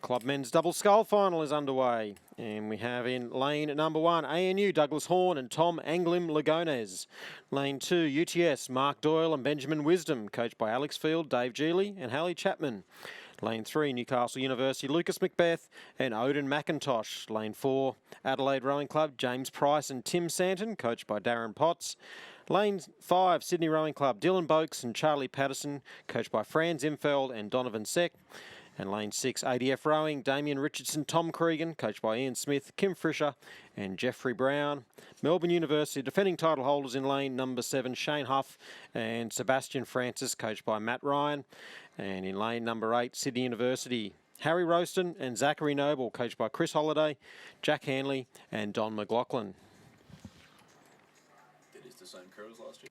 Club men's double scull final is underway, and we have in lane number 1 ANU Douglas Horn and Tom Anglim Lagones. Lane 2 UTS Mark Doyle and Benjamin Wisdom, coached by Alex Field, Dave Geely and Hallie Chapman. Lane 3 Newcastle University Lucas Macbeth and Odin McIntosh. Lane 4 Adelaide Rowing Club James Price and Tim Santon, coached by Darren Potts. Lane 5 Sydney Rowing Club Dylan Boakes and Charlie Patterson, coached by Franz Imfeld and Donovan Seck. And lane 6, ADF Rowing, Damien Richardson, Tom Cregan, coached by Ian Smith, Kim Fisher and Jeffrey Brown. Melbourne University defending title holders in lane number 7, Shane Huff and Sebastian Francis, coached by Matt Ryan. And in lane number 8, Sydney University, Harry Roaston and Zachary Noble, coached by Chris Holliday, Jack Hanley and Don McLaughlin. It is the same crew as last year.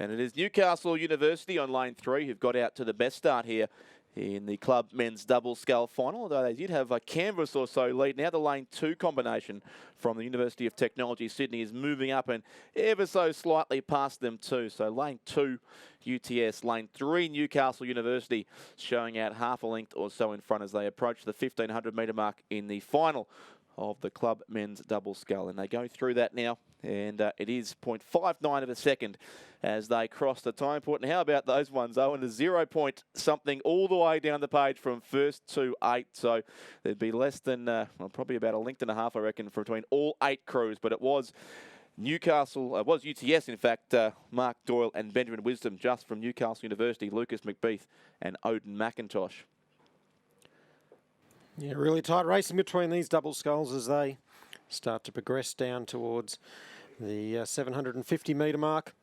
And it is Newcastle University on lane 3 who've got out to the best start here in the club men's double scull final, although they did have a canvas or so lead. Now the lane 2 combination from the University of Technology Sydney is moving up and ever so slightly past them too. So lane 2 UTS, lane 3 Newcastle University showing out half a length or so in front as they approach the 1500 metre mark in the final of the club men's double scull. And they go through that now, and it is 0.59 of a second as they cross the time point. And how about those ones, Owen? A 0 point something all the way down the page from first to 8. So there'd be less than, well, probably about a length and a half, I reckon, between all 8 crews. But it was Newcastle, was UTS, in fact, Mark Doyle and Benjamin Wisdom, just from Newcastle University, Lucas Macbeth and Odin McIntosh. Yeah, really tight racing between these double sculls as they start to progress down towards the 750 metre mark.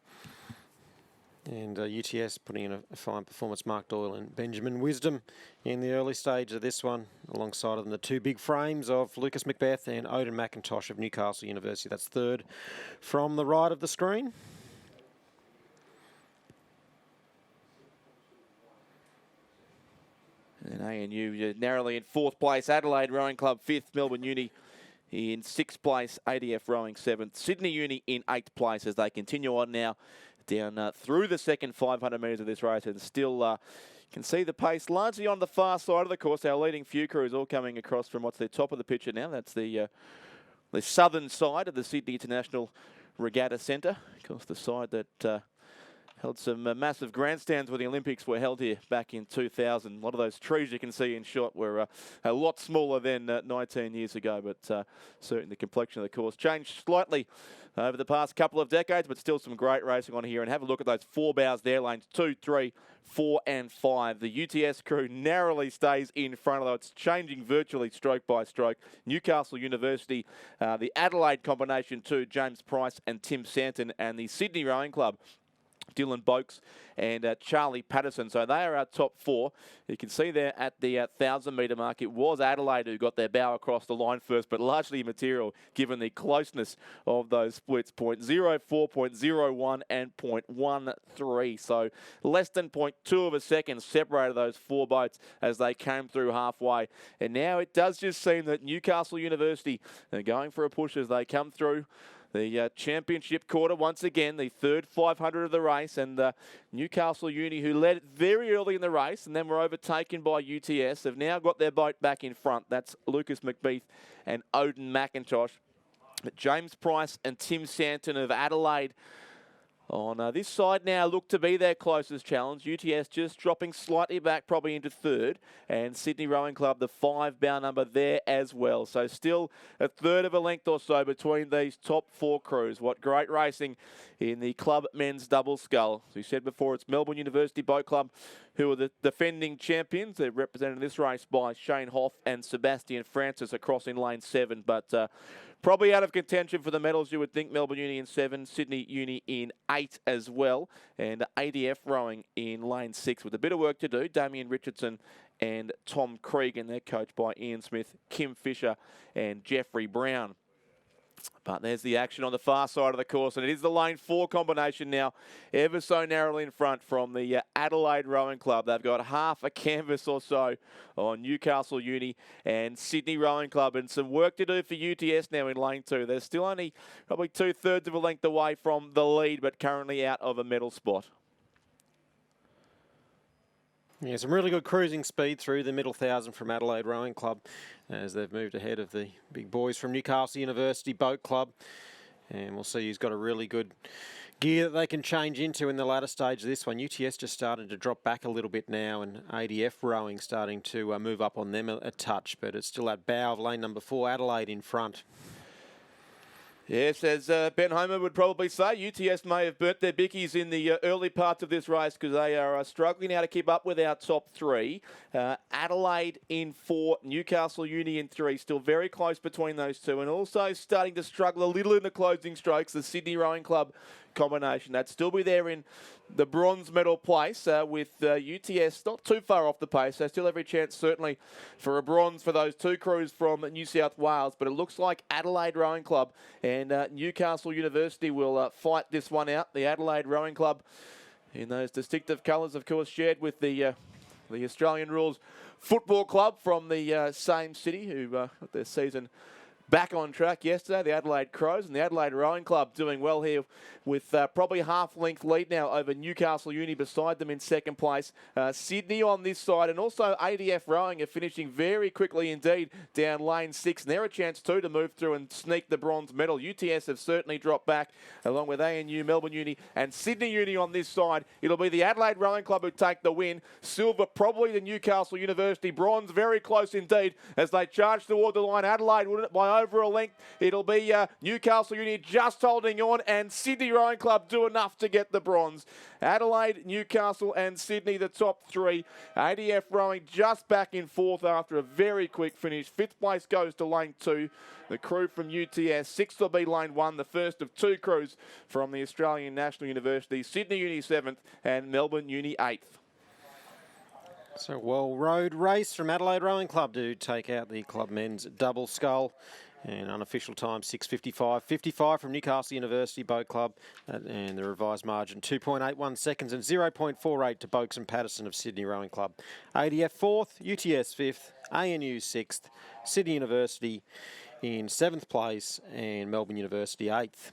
And UTS putting in a fine performance, Mark Doyle and Benjamin Wisdom in the early stage of this one, alongside of them the 2 big frames of Lucas Macbeth and Odin McIntosh of Newcastle University. That's third from the right of the screen. And ANU narrowly in 4th place, Adelaide Rowing Club 5th, Melbourne Uni in 6th place, ADF Rowing 7th, Sydney Uni in 8th place as they continue on now down through the second 500 metres of this race, and still can see the pace largely on the far side of the course. Our leading few crews all coming across from what's the top of the picture now. That's the southern side of the Sydney International Regatta Centre. Of course, the side that held some massive grandstands when the Olympics were held here back in 2000. A lot of those trees you can see in shot were a lot smaller than 19 years ago, but certainly the complexion of the course changed slightly over the past couple of decades, but still some great racing on here. And have a look at those 4 bows there, lanes 2, 3, 4 and 5. The UTS crew narrowly stays in front, although it's changing virtually stroke by stroke. Newcastle University, the Adelaide combination too, James Price and Tim Santon, and the Sydney Rowing Club, Dylan Boakes and Charlie Patterson. So they are our top 4. You can see there at the 1,000 metre mark, it was Adelaide who got their bow across the line first, but largely immaterial given the closeness of those splits, 0.04, 0.01 and 0.13. So less than 0.2 of a second separated those 4 boats as they came through halfway. And now it does just seem that Newcastle University are going for a push as they come through the championship quarter once again, the third 500 of the race, and Newcastle Uni, who led very early in the race and then were overtaken by UTS, have now got their boat back in front. That's Lucas Macbeth and Odin McIntosh. James Price and Tim Santon of Adelaide on this side now look to be their closest challenge. UTS just dropping slightly back, probably into 3rd. And Sydney Rowing Club, the 5 bow number there as well. So still a 1/3 of a length or so between these top 4 crews. What great racing in the club men's double scull. As we said before, it's Melbourne University Boat Club who are the defending champions. They're represented in this race by Shane Hoff and Sebastian Francis across in lane 7. But probably out of contention for the medals, you would think. Melbourne Uni in 7, Sydney Uni in 8 as well. And ADF Rowing in lane 6 with a bit of work to do. Damien Richardson and Tom Cregan. They're coached by Ian Smith, Kim Fisher and Jeffrey Brown. But there's the action on the far side of the course, and it is the lane 4 combination now, ever so narrowly in front from the Adelaide Rowing Club. They've got half a canvas or so on Newcastle Uni and Sydney Rowing Club, and some work to do for UTS now in lane 2. They're still only probably 2/3 of a length away from the lead, but currently out of a medal spot. Yeah, some really good cruising speed through the middle 1,000 from Adelaide Rowing Club as they've moved ahead of the big boys from Newcastle University Boat Club. And we'll see who's got a really good gear that they can change into in the latter stage of this one. UTS just started to drop back a little bit now, and ADF Rowing starting to move up on them a touch, but it's still that bow of lane number 4, Adelaide in front. Yes, as Ben Homer would probably say, UTS may have burnt their bickies in the early parts of this race because they are struggling now to keep up with our top 3. Adelaide in 4, Newcastle Uni in 3, still very close between those two, and also starting to struggle a little in the closing strokes, the Sydney Rowing Club combination. That'd still be there in the bronze medal place with UTS not too far off the pace, so still every chance certainly for a bronze for those two crews from New South Wales, but it looks like Adelaide Rowing Club and Newcastle University will fight this one out. The Adelaide Rowing Club in those distinctive colours, of course, shared with the Australian Rules Football Club from the same city who got their season back on track yesterday, the Adelaide Crows, and the Adelaide Rowing Club doing well here with probably half-length lead now over Newcastle Uni beside them in second place. Sydney on this side, and also ADF Rowing are finishing very quickly indeed down lane 6, and they're a chance too to move through and sneak the bronze medal. UTS have certainly dropped back, along with ANU, Melbourne Uni, and Sydney Uni on this side. It'll be the Adelaide Rowing Club who take the win. Silver probably the Newcastle University. Bronze very close indeed as they charge toward the line. Adelaide win it by over a length. It'll be Newcastle Uni just holding on, and Sydney Rowing Club do enough to get the bronze. Adelaide, Newcastle and Sydney, the top 3. ADF Rowing just back in 4th after a very quick finish. 5th place goes to lane 2. The crew from UTS. 6th will be lane 1, the first of 2 crews from the Australian National University. Sydney Uni 7th and Melbourne Uni 8th. So well-rowed race from Adelaide Rowing Club to take out the club men's double scull. And unofficial time 6:55. 55 from Newcastle University Boat Club. And the revised margin 2.81 seconds and 0.48 to Boakes and Patterson of Sydney Rowing Club. ADF 4th, UTS 5th, ANU 6th, Sydney University in 7th place and Melbourne University 8th.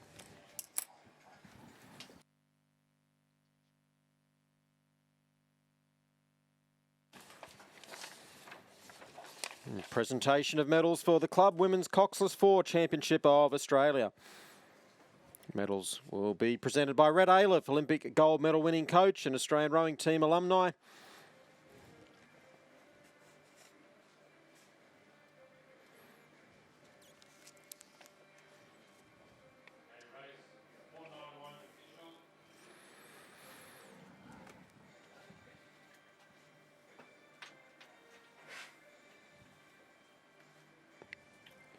Presentation of medals for the Club Women's Coxless 4 Championship of Australia. Medals will be presented by Red Ailiff, Olympic gold medal winning coach and Australian rowing team alumni.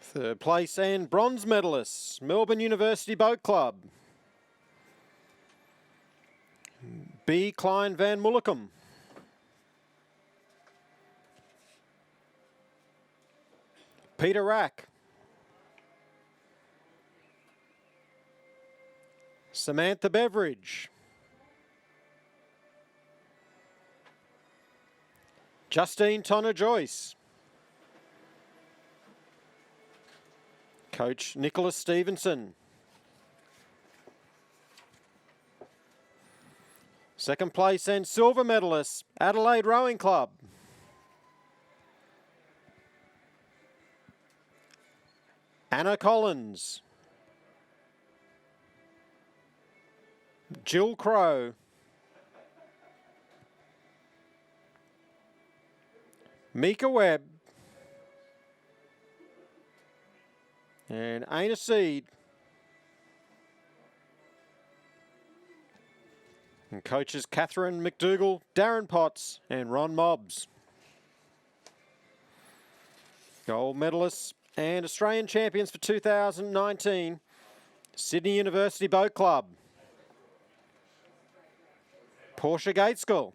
Third place and bronze medalists, Melbourne University Boat Club. B. Klein van Mullicum. Peter Rack. Samantha Beveridge. Justine Tonner-Joyce. Coach Nicholas Stevenson. Second place and silver medalists, Adelaide Rowing Club. Anna Collins. Jill Crow. Mika Webb. And Aina Seed. And coaches Catherine McDougall, Darren Potts and Ron Mobbs. Gold medalists and Australian champions for 2019, Sydney University Boat Club. Portia Gateskill.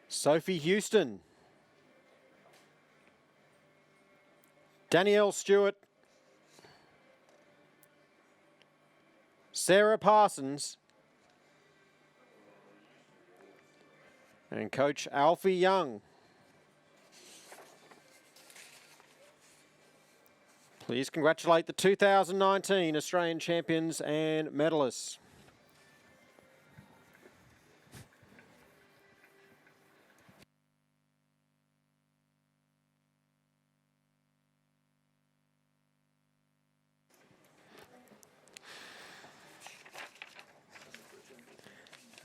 Sophie Houston. Danielle Stewart, Sarah Parsons, and Coach Alfie Young. Please congratulate the 2019 Australian champions and medalists.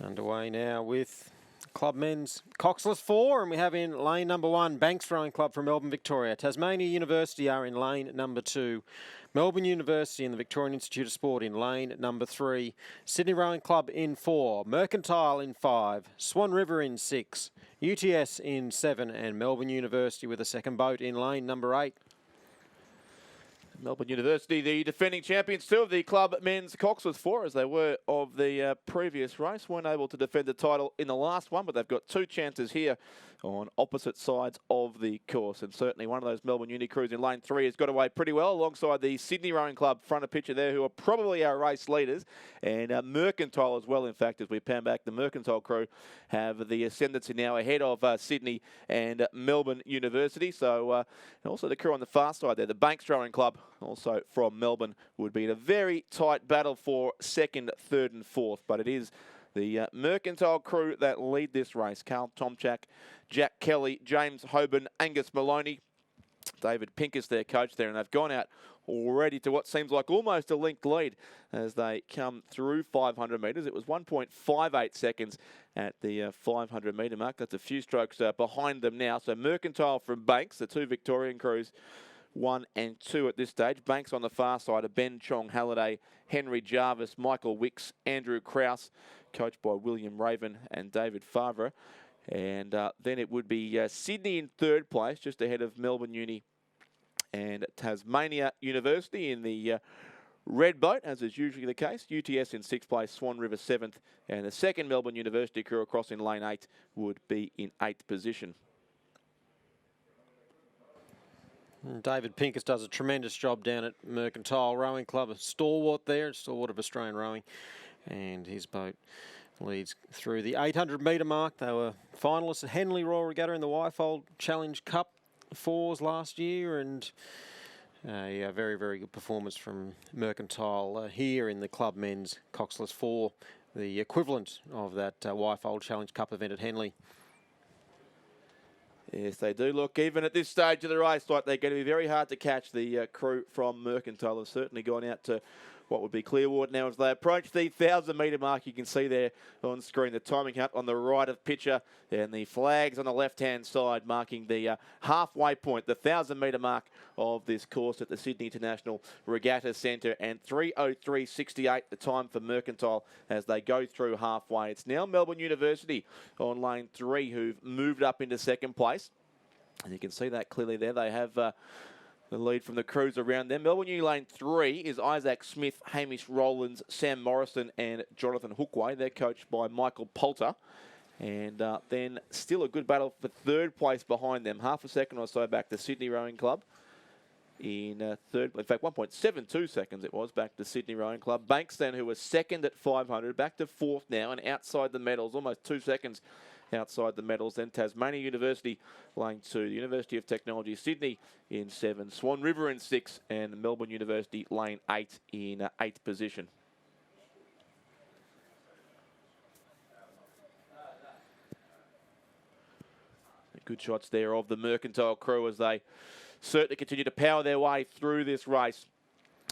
Underway now with Club Men's Coxless 4, and we have in lane number 1, Banks Rowing Club from Melbourne, Victoria. Tasmania University are in lane number 2. Melbourne University and the Victorian Institute of Sport in lane number 3. Sydney Rowing Club in 4. Mercantile in 5. Swan River in 6. UTS in 7. And Melbourne University with a second boat in lane number 8. Melbourne University, the defending champions too of the Club Men's Coxless 4, as they were of the previous race. Weren't able to defend the title in the last one, but they've got 2 chances here on opposite sides of the course. And certainly one of those Melbourne Uni crews in lane 3 has got away pretty well alongside the Sydney Rowing Club front of picture there, who are probably our race leaders. And Mercantile as well, in fact, as we pan back, the Mercantile crew have the ascendancy now ahead of Sydney and Melbourne University. So, and also the crew on the far side there, the Banks Rowing Club, also from Melbourne, would be in a very tight battle for 2nd, 3rd and 4th. But it is the Mercantile crew that lead this race. Carl Tomchak, Jack Kelly, James Hoban, Angus Maloney, David Pincus, their coach there, and they've gone out already to what seems like almost a linked lead as they come through 500 metres. It was 1.58 seconds at the 500 metre mark. That's a few strokes behind them now. So Mercantile from Banks, the 2 Victorian crews, 1 and 2 at this stage. Banks on the far side of Ben Chong Halliday, Henry Jarvis, Michael Wicks, Andrew Krause, coached by William Raven and David Favre. And then it would be Sydney in 3rd place, just ahead of Melbourne Uni and Tasmania University in the red boat, as is usually the case. UTS in 6th place, Swan River 7th, and the second Melbourne University crew across in lane 8 would be in 8th position. David Pincus does a tremendous job down at Mercantile Rowing Club, a stalwart there, a stalwart of Australian rowing, and his boat leads through the 800 metre mark. They were finalists at Henley Royal Regatta in the Wyfold Challenge Cup 4s last year, and a very, very good performance from Mercantile here in the Club Men's Coxless 4, the equivalent of that Wyfold Challenge Cup event at Henley. Yes, they do look, even at this stage of the race, like they're going to be very hard to catch. The crew from Mercantile have certainly gone out to what would be Clearwater now as they approach the 1,000 metre mark. You can see there on screen the timing hut on the right of picture and the flags on the left-hand side marking the halfway point, the 1,000 metre mark of this course at the Sydney International Regatta Centre, and 3:03.68 the time for Mercantile as they go through halfway. It's now Melbourne University on lane 3 who've moved up into 2nd place, and you can see that clearly there. They have the lead from the crews around them. Melbourne Uni lane 3 is Isaac Smith, Hamish Rowlands, Sam Morrison and Jonathan Hookway. They're coached by Michael Poulter. And then still a good battle for 3rd place behind them. Half a second or so back to Sydney Rowing Club. In 3rd, in fact, 1.72 seconds it was back to Sydney Rowing Club. Banks then, who was 2nd at 500, back to 4th now and outside the medals, almost 2 seconds outside the medals. Then Tasmania University, lane 2. The University of Technology, Sydney in 7. Swan River in 6. And Melbourne University, lane 8 in 8th position. Good shots there of the Mercantile crew as they certainly continue to power their way through this race.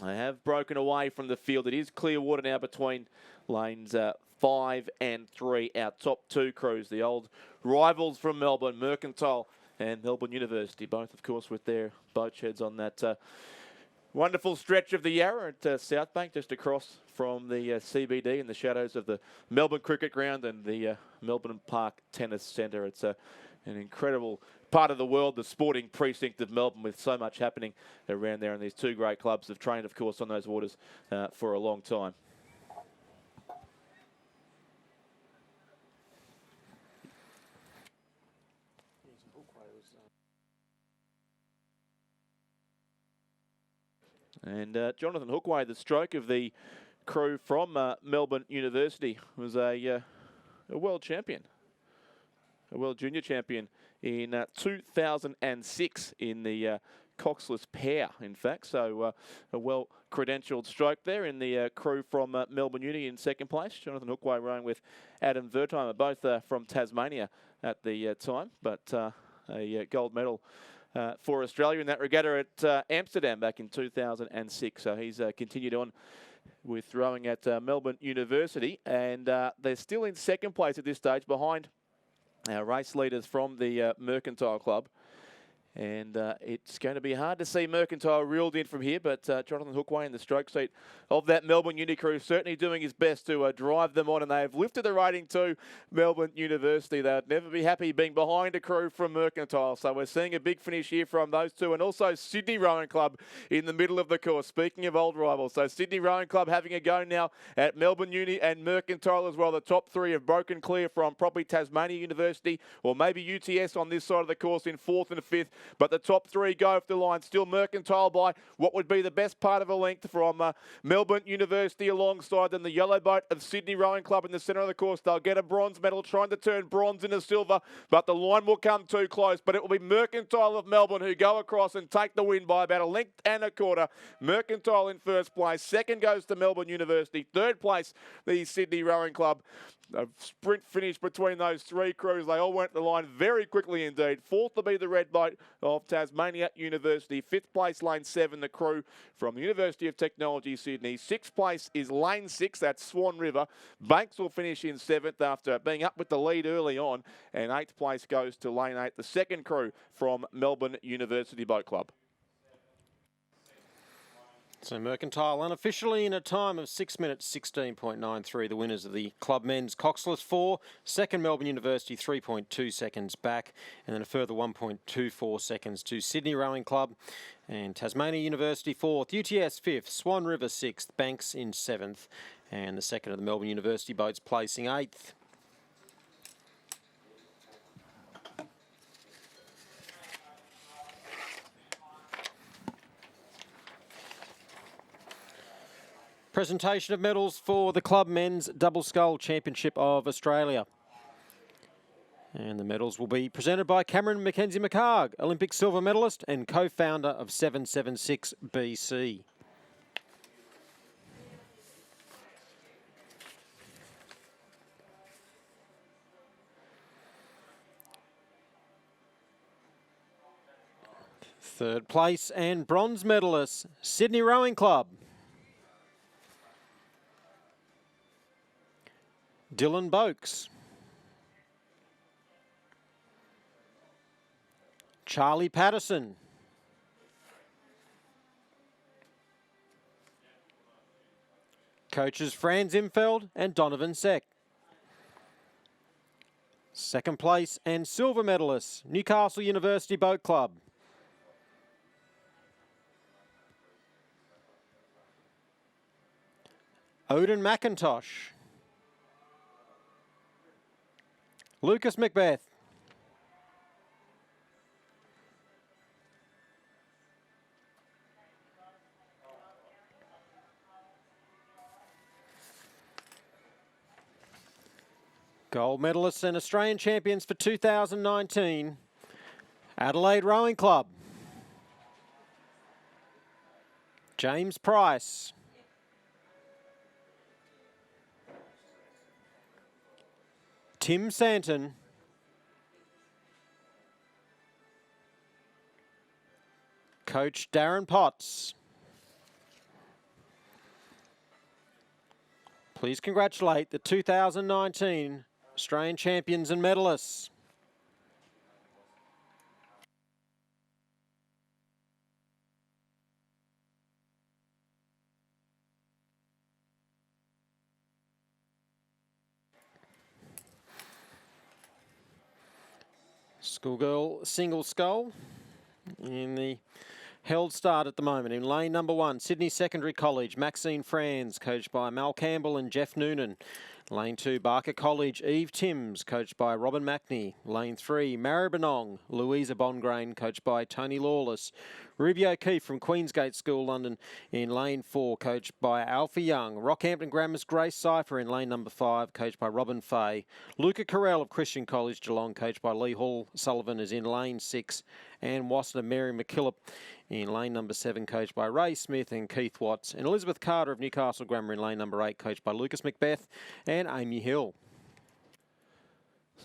They have broken away from the field. It is clear water now between lanes 5 and 3. Our top 2 crews, the old rivals from Melbourne, Mercantile and Melbourne University, both, of course, with their boat sheds on that wonderful stretch of the Yarra at Southbank, just across from the CBD in the shadows of the Melbourne Cricket Ground and the Melbourne Park Tennis Centre. It's an incredible part of the world, the sporting precinct of Melbourne, with so much happening around there. And these 2 great clubs have trained, of course, on those waters for a long time. And Jonathan Hookway, the stroke of the crew from Melbourne University, was a world champion, a world junior champion in 2006 in the coxless pair, in fact. So a well-credentialed stroke there in the crew from Melbourne Uni in 2nd place. Jonathan Hookway rowing with Adam Wertheimer, both from Tasmania at the time, but a gold medal for Australia in that regatta at Amsterdam back in 2006. So he's continued on with rowing at Melbourne University, and they're still in second place at this stage behind our race leaders from the Mercantile Club. And it's going to be hard to see Mercantile reeled in from here, but Jonathan Hookway in the stroke seat of that Melbourne Uni crew certainly doing his best to drive them on, and they've lifted the rating to Melbourne University. They'd never be happy being behind a crew from Mercantile, so we're seeing a big finish here from those two, and also Sydney Rowing Club in the middle of the course. Speaking of old rivals, so Sydney Rowing Club having a go now at Melbourne Uni and Mercantile as well. The top three have broken clear from probably Tasmania University or maybe UTS on this side of the course in fourth and fifth. But the top three go off the line. Still Mercantile by what would be the best part of a length from Melbourne University alongside them. The yellow boat of Sydney Rowing Club in the centre of the course. They'll get a bronze medal, trying to turn bronze into silver, but the line will come too close. But it will be Mercantile of Melbourne who go across and take the win by about a length and a quarter. Mercantile in first place. Second goes to Melbourne University. Third place, the Sydney Rowing Club. A sprint finish between those three crews. They all went to the line very quickly indeed. Fourth to be the red boat of Tasmania University. Fifth place, lane 7, the crew from the University of Technology, Sydney. Sixth place is lane 6, that's Swan River. Banks will finish in 7th after being up with the lead early on. And 8th place goes to lane 8, the second crew from Melbourne University Boat Club. So Mercantile unofficially in a time of 6 minutes 16.93. The winners of the club men's coxless 4. Second Melbourne University 3.2 seconds back, and then a further 1.24 seconds to Sydney Rowing Club. And Tasmania University 4th, UTS 5th, Swan River 6th, Banks in 7th, and the second of the Melbourne University boats placing 8th. Presentation of medals for the Club Men's Double Scull Championship of Australia. And the medals will be presented by Cameron Mackenzie McHarg, Olympic silver medalist and co-founder of 776 BC. Third place and bronze medalist, Sydney Rowing Club. Dylan Boakes. Charlie Patterson. Coaches Franz Imfeld and Donovan Seck. Second place and silver medalist, Newcastle University Boat Club. Odin McIntosh. Lucas Macbeth. Gold medalists and Australian champions for 2019, Adelaide Rowing Club. James Price. Tim Santon. Coach Darren Potts. Please congratulate the 2019 Australian champions and medalists. Schoolgirl single scull in the held start at the moment. In lane number 1, Sydney Secondary College, Maxine Franz, coached by Mal Campbell and Jeff Noonan. Lane 2, Barker College, Eve Timms, coached by Robin Mackney. Lane 3, Maribyrnong, Louisa Bongrain, coached by Tony Lawless. Ruby O'Keefe from Queensgate School, London, in lane 4, coached by Alfie Young. Rockhampton Grammar's Grace Cypher in lane number 5, coached by Robin Fay. Luca Carell of Christian College Geelong, coached by Lee Hall Sullivan, is in lane 6. And Wassiter Mary McKillop in lane number 7, coached by Ray Smith and Keith Watts. And Elizabeth Carter of Newcastle Grammar in lane number 8, coached by Lucas Macbeth and Amy Hill.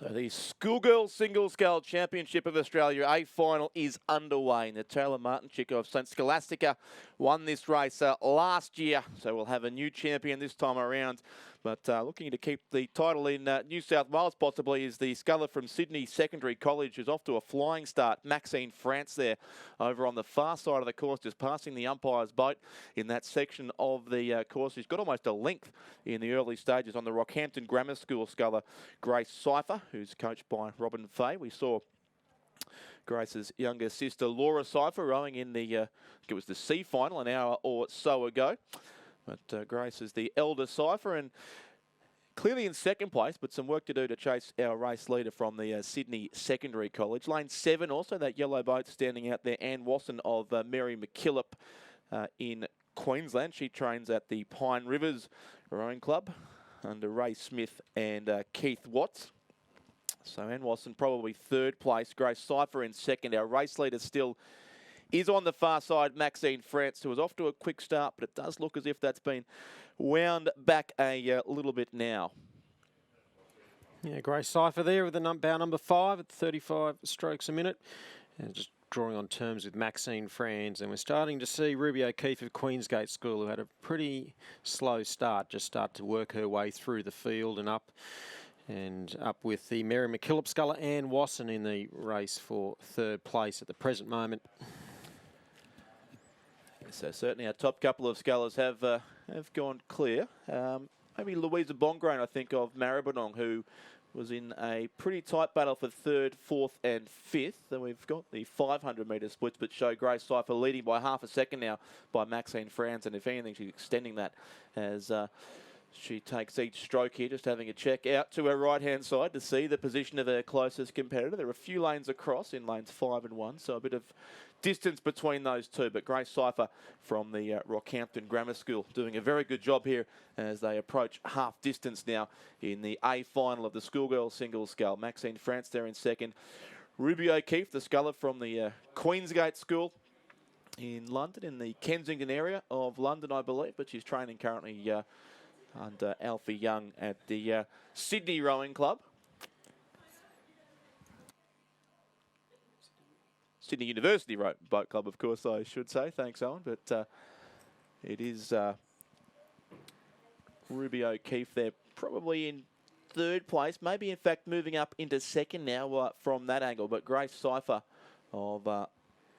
So the Schoolgirl Single Scull Championship of Australia A final is underway. And the Taylor Martin chick of St Scholastica won this race last year. So we'll have a new champion this time around. But looking to keep the title in New South Wales possibly is the sculler from Sydney Secondary College, who's off to a flying start. Maxine France there over on the far side of the course, just passing the umpire's boat in that section of the course. She's got almost a length in the early stages on the Rockhampton Grammar School sculler Grace Cypher, who's coached by Robin Fay. We saw Grace's younger sister Laura Cypher rowing in the, I think it was the C final an hour or so ago. But Grace is the elder Cypher and clearly in second place, but some work to do to chase our race leader from the Sydney Secondary College. Lane 7 also, that yellow boat standing out there, Anne Wasson of Mary McKillop in Queensland. She trains at the Pine Rivers Rowing Club under Ray Smith and Keith Watts. So Anne Wasson probably third place. Grace Cypher in second. Our race leader still is on the far side, Maxine France, who was off to a quick start, but it does look as if that's been wound back a little bit now. Yeah, Grace Cypher there with the bow number 5 at 35 strokes a minute. And just drawing on terms with Maxine France. And we're starting to see Ruby O'Keefe of Queensgate School, who had a pretty slow start, just start to work her way through the field and up. And up with the Mary McKillop sculler, Anne Wasson, in the race for third place at the present moment. So certainly our top couple of scullers have gone clear. Maybe Louisa Bongrain, I think, of Maribyrnong, who was in a pretty tight battle for third, fourth and fifth. Then we've got the 500 metre splits, but show Grace Cypher leading by half a second now by Maxine France. And if anything, she's extending that as she takes each stroke here, just having a check out to her right-hand side to see the position of her closest competitor. There are a few lanes across in lanes 5 and 1, so a bit of distance between those two. But Grace Cypher from the Rockhampton Grammar School doing a very good job here as they approach half distance now in the A final of the Schoolgirl Single Scull. Maxine France there in second. Ruby O'Keefe, the sculler from the Queensgate School in London, in the Kensington area of London, I believe, but she's training currently under Alfie Young at the Sydney Rowing Club. Sydney University Boat Club, of course, I should say. Thanks, Owen. But it is Ruby O'Keefe there, probably in third place. Maybe, in fact, moving up into second now from that angle. But Grace Cypher of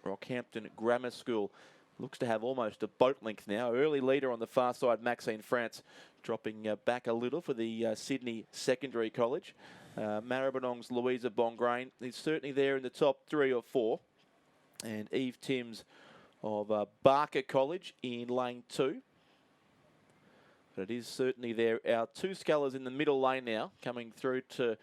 Rockhampton Grammar School looks to have almost a boat length now. Early leader on the far side, Maxine France, dropping back a little for the Sydney Secondary College. Maribyrnong's Louisa Bongrain is certainly there in the top 3 or 4. And Eve Timms of Barker College in lane 2. But it is certainly there. Our two scullers in the middle lane now, coming through to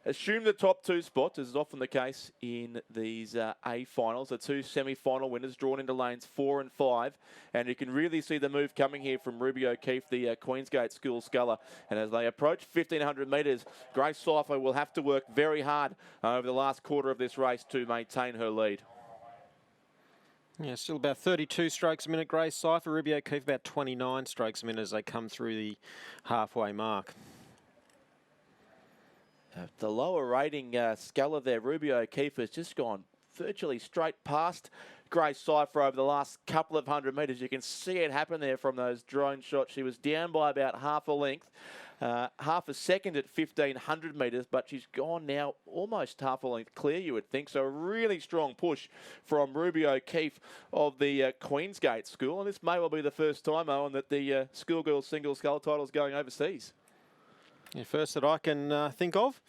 assume the top 2 spots, as is often the case in these A finals. The 2 semi-final winners drawn into lanes 4 and 5. And you can really see the move coming here from Ruby O'Keefe, the Queensgate School sculler. And as they approach 1,500 metres, Grace Cypher will have to work very hard over the last quarter of this race to maintain her lead. Yeah, still about 32 strokes a minute, Grace Cypher. Ruby O'Keefe about 29 strokes a minute as they come through the halfway mark. The lower rating sculler there, Ruby O'Keefe, has just gone virtually straight past Grace Cypher over the last couple of 100 metres. You can see it happen there from those drone shots. She was down by about half a length, half a second at 1,500 metres, but she's gone now almost half a length clear, you would think. So a really strong push from Ruby O'Keefe of the Queensgate School. And this may well be the first time, Owen, that the Schoolgirl Single Scull title is going overseas. Yeah, first that I can think of.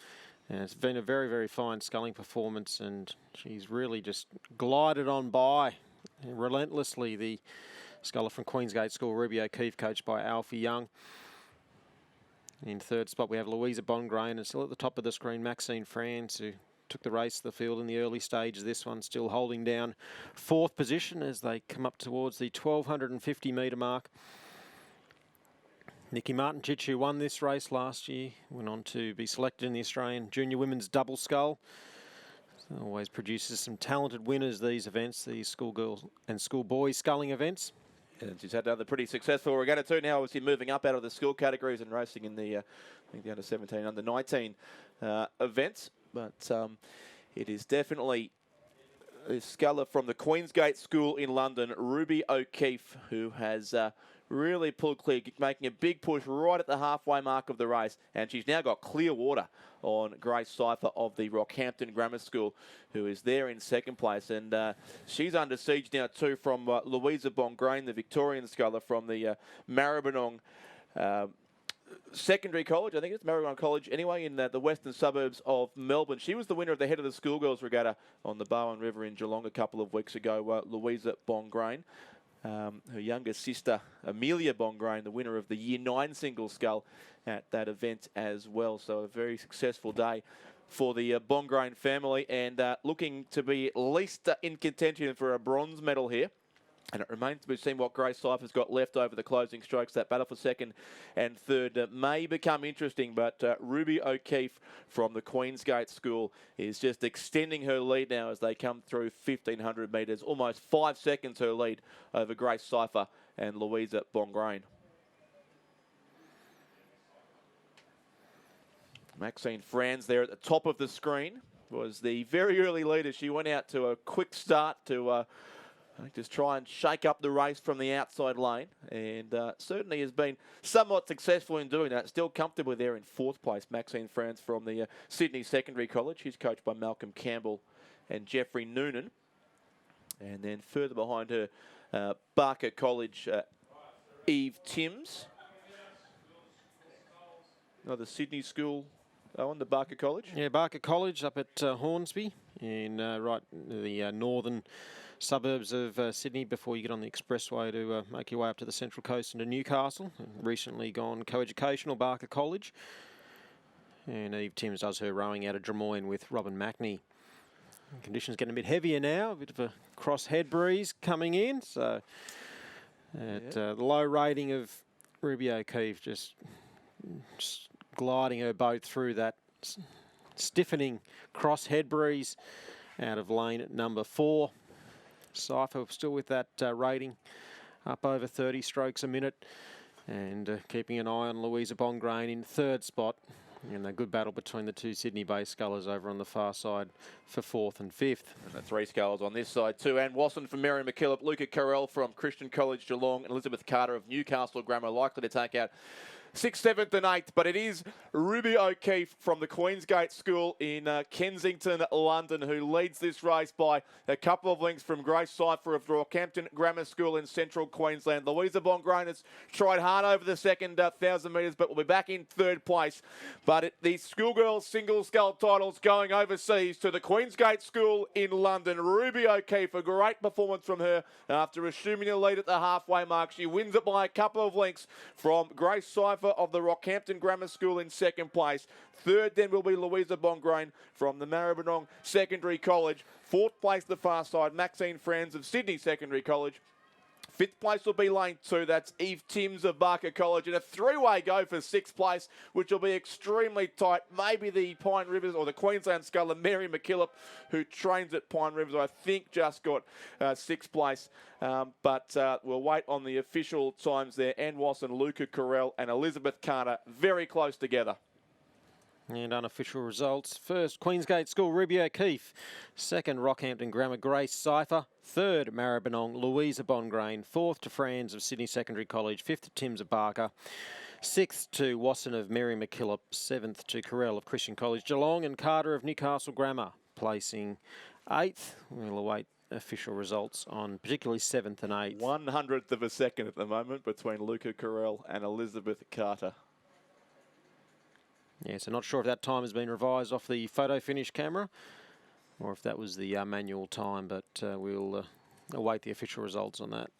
And it's been a very, very fine sculling performance, and she's really just glided on by relentlessly. The sculler from Queensgate School, Ruby O'Keefe, coached by Alfie Young. In third spot, we have Louisa Bongrain, and still at the top of the screen, Maxine France, who took the race to the field in the early stages. This one still holding down 4th position as they come up towards the 1,250 metre mark. Nikki Martin-Chich, who won this race last year, went on to be selected in the Australian Junior Women's Double Scull. Always produces some talented winners, these events, these schoolgirls and schoolboy sculling events. And she's had another pretty successful regatta too now, obviously moving up out of the school categories and racing in the, I think the under 17, under 19 events. But it is definitely a sculler from the Queensgate School in London, Ruby O'Keefe, who has really pulled clear, making a big push right at the halfway mark of the race. And she's now got clear water on Grace Cypher of the Rockhampton Grammar School, who is there in second place. And she's under siege now too from Louisa Bongrain, the Victorian sculler from the Maribyrnong Secondary College. I think it's Maribyrnong College anyway, in the western suburbs of Melbourne. She was the winner of the head of the Schoolgirls regatta on the Barwon River in Geelong a couple of weeks ago, Louisa Bongrain. Her younger sister, Amelia Bongrain, the winner of the Year 9 single scull at that event as well. So a very successful day for the Bongrain family, and looking to be at least in contention for a bronze medal here. And it remains to be seen what Grace Cypher's got left over the closing strokes. That battle for second and third may become interesting, but Ruby O'Keefe from the Queensgate School is just extending her lead now as they come through 1,500 metres. Almost 5 seconds her lead over Grace Cypher and Louisa Bongrain. Maxine Franz there at the top of the screen was the very early leader. She went out to a quick start to just try and shake up the race from the outside lane, and certainly has been somewhat successful in doing that. Still comfortably there in fourth place, Maxine Franz from the Sydney Secondary College. She's coached by Malcolm Campbell and Jeffrey Noonan. And then further behind her, Barker College, Eve Timms. Another Sydney school, Owen, the Barker College. Yeah, Barker College up at Hornsby, in right in the northern suburbs of Sydney before you get on the expressway to make your way up to the Central Coast and to Newcastle. Recently gone co-educational, Barker College. And Eve Timms does her rowing out of Drummoyne with Robin Mackney. Conditions getting a bit heavier now, a bit of a cross-head breeze coming in. So at the low rating of Ruby O'Keefe, just gliding her boat through that stiffening cross-head breeze out of lane at number 4. Cypher still with that rating, up over 30 strokes a minute, and keeping an eye on Louisa Bongrain in third spot. And a good battle between the two Sydney-based scullers over on the far side for fourth and fifth. And the three scullers on this side too. Anne Wasson from Mary McKillop, Luca Carell from Christian College Geelong, and Elizabeth Carter of Newcastle Grammar likely to take out 6th, 7th and 8th, but it is Ruby O'Keefe from the Queensgate School in Kensington, London, who leads this race by a couple of lengths from Grace Cypher of Rockhampton Grammar School in central Queensland. Louisa Bongrain has tried hard over the second 1,000 metres, but will be back in third place. But the Schoolgirl single scull titles going overseas to the Queensgate School in London. Ruby O'Keefe, a great performance from her after assuming a lead at the halfway mark. She wins it by a couple of lengths from Grace Cypher of the Rockhampton Grammar School in second place. Third then will be Louisa Bongrain from the Maribyrnong Secondary College. Fourth place the far side, Maxine Franz of Sydney Secondary College. Fifth place will be lane 2. That's Eve Timms of Barker College. And a three-way go for sixth place, which will be extremely tight. Maybe the Pine Rivers or the Queensland sculler, Mary McKillop, who trains at Pine Rivers, I think just got sixth place. But we'll wait on the official times there. Anne Wasson, Luca Carell and Elizabeth Carter very close together. And unofficial results. First, Queensgate School, Ruby O'Keefe. Second, Rockhampton Grammar, Grace Cypher. Third, Maribyrnong, Louisa Bongrain. Fourth to Franz of Sydney Secondary College. Fifth to Timms of Barker. Sixth to Wasson of Mary McKillop. Seventh to Carell of Christian College Geelong. And Carter of Newcastle Grammar, placing 8th. We'll await official results on particularly 7th and 8th. 100th of a second at the moment between Luca Carell and Elizabeth Carter. Yeah, so not sure if that time has been revised off the photo finish camera or if that was the manual time, but we'll await the official results on that.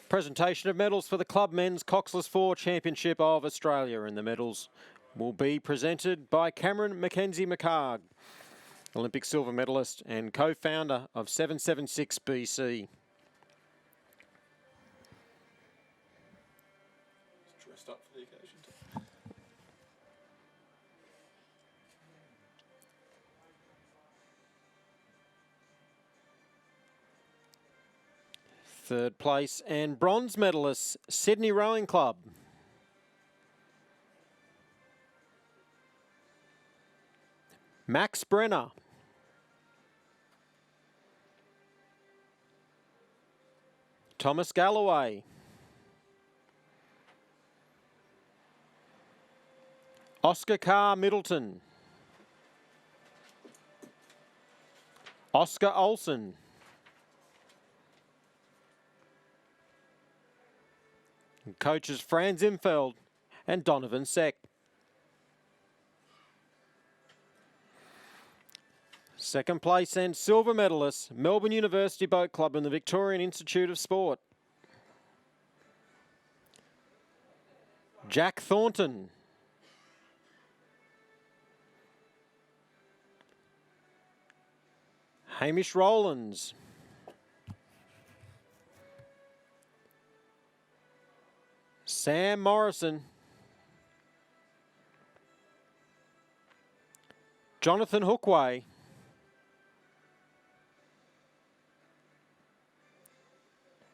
Presentation of medals for the Club Men's Coxless 4 Championship of Australia, and the medals will be presented by Cameron Mackenzie McHarg, Olympic silver medalist and co-founder of 776 BC. Third place and bronze medalists, Sydney Rowing Club. Max Brenner. Thomas Galloway. Oscar Carr Middleton. Oscar Olsen. Coaches Franz Imfeld and Donovan Seck. Second place and silver medalists, Melbourne University Boat Club and the Victorian Institute of Sport. Jack Thornton. Hamish Rowlands. Sam Morrison. Jonathan Hookway.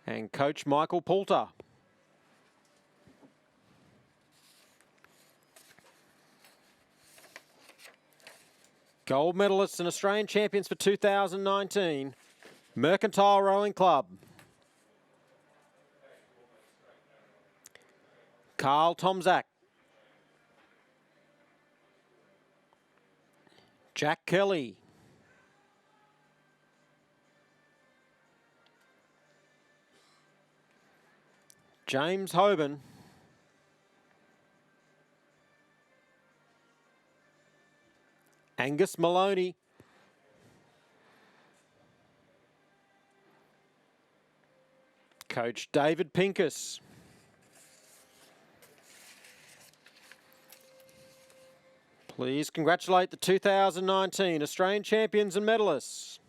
And Coach Michael Poulter. Gold medalists and Australian champions for 2019, Mercantile Rowing Club. Carl Tomzak. Jack Kelly. James Hoban. Angus Maloney. Coach David Pincus. Please congratulate the 2019 Australian champions and medalists.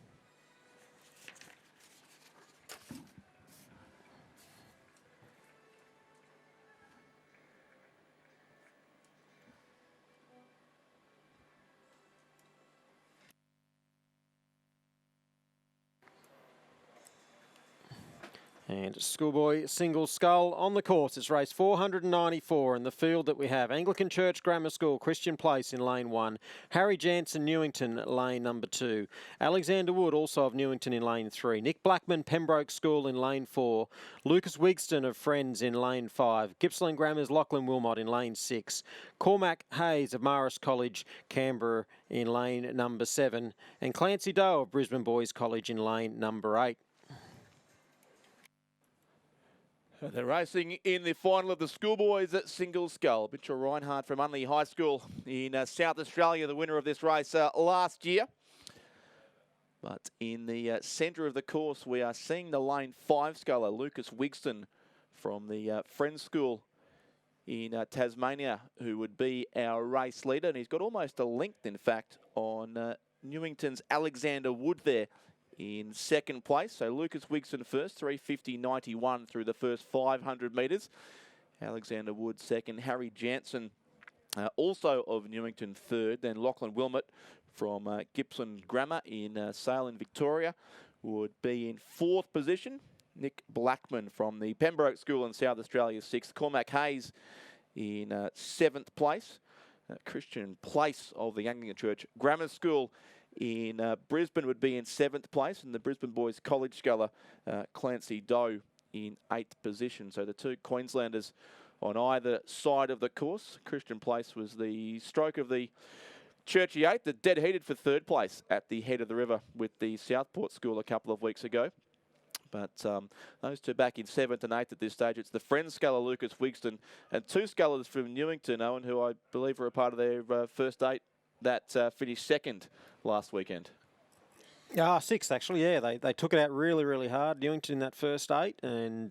And Schoolboy single scull on the course. It's race 494 in the field that we have. Anglican Church Grammar School, Christian Place in lane 1. Harry Jansen, Newington, lane number 2. Alexander Wood, also of Newington, in lane 3. Nick Blackman, Pembroke School in lane 4. Lucas Wigston of Friends in lane 5. Gippsland Grammar's Lachlan Wilmot in lane 6. Cormac Hayes of Marist College, Canberra in lane number 7. And Clancy Doe of Brisbane Boys College in lane number 8. They're racing in the final of the Schoolboys at single scull. Mitchell Reinhardt from Unley High School in South Australia, the winner of this race last year. But in the centre of the course, we are seeing the lane 5 sculler, Lucas Wigston from the Friends School in Tasmania, who would be our race leader. And he's got almost a length, in fact, on Newington's Alexander Wood there in second place. So Lucas Wigston first, 3:50.91 through the first 500 metres. Alexander Wood second. Harry Jansen, also of Newington, third. Then Lachlan Wilmot from Gippsland Grammar in Sale in Victoria would be in fourth position. Nick Blackman from the Pembroke School in South Australia, sixth. Cormac Hayes in seventh place. Christian Place of the Anglican Church Grammar School in Brisbane would be in seventh place, and the Brisbane Boys College sculler Clancy Doe in eighth position. So the two Queenslanders on either side of the course. Christian Place was the stroke of the Churchy 8 that dead heated for third place at the head of the river with the Southport School a couple of weeks ago. But those two back in 7th and 8th at this stage. It's the Friends sculler Lucas Wigston and two scullers from Newington, Owen, who I believe were a part of their first 8 that finished second last weekend. Sixth, actually, yeah. They took it out really, really hard, Newington, in that first 8 and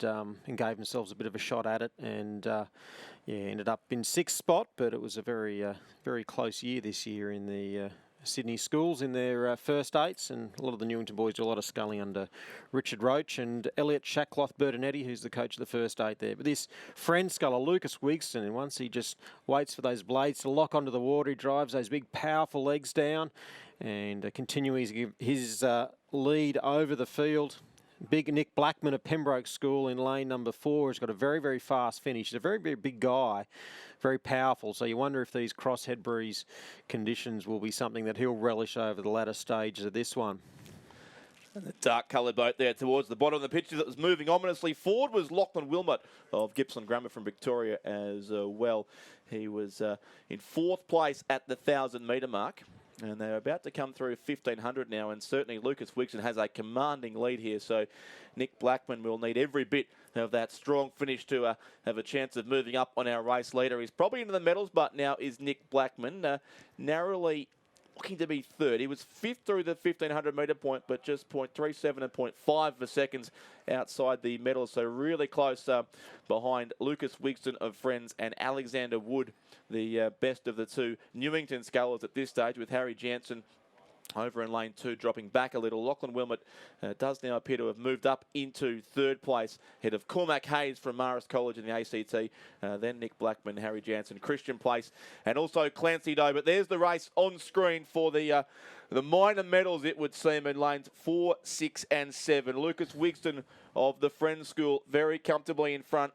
gave themselves a bit of a shot at it. And, ended up in sixth spot, but it was a very, very close year this year in the Sydney schools in their first 8s, and a lot of the Newington boys do a lot of sculling under Richard Roach and Elliot Shackloth Bertinetti, who's the coach of the first 8 there. But this friend sculler, Lucas Wigston, and once he just waits for those blades to lock onto the water, he drives those big powerful legs down and continues his lead over the field. Big Nick Blackman of Pembroke School in lane number 4 has got a very, very fast finish. He's a very, very big guy, very powerful. So you wonder if these cross-head breeze conditions will be something that he'll relish over the latter stages of this one. And the dark-coloured boat there towards the bottom of the picture that was moving ominously forward was Lachlan Wilmot of Gippsland Grammar from Victoria as well. He was in 4th place at the 1,000-metre mark. And they're about to come through 1,500 now, and certainly Lucas Wigson has a commanding lead here. So Nick Blackman will need every bit of that strong finish to have a chance of moving up on our race leader. He's probably into the medals, but now is Nick Blackman narrowly looking to be 3rd. He was 5th through the 1,500-metre point, but just 0.37 and 0.5 for seconds outside the medals. So really close behind Lucas Wigson of Friends and Alexander Wood, the best of the two Newington scullers at this stage, with Harry Jansen over in lane 2, dropping back a little. Lachlan Wilmot does now appear to have moved up into 3rd place, ahead of Cormac Hayes from Marist College in the ACT, then Nick Blackman, Harry Jansen, Christian Place, and also Clancy Doe. But there's the race on screen for the minor medals, it would seem, in lanes 4, 6 and 7. Lucas Wigson of the Friends School very comfortably in front,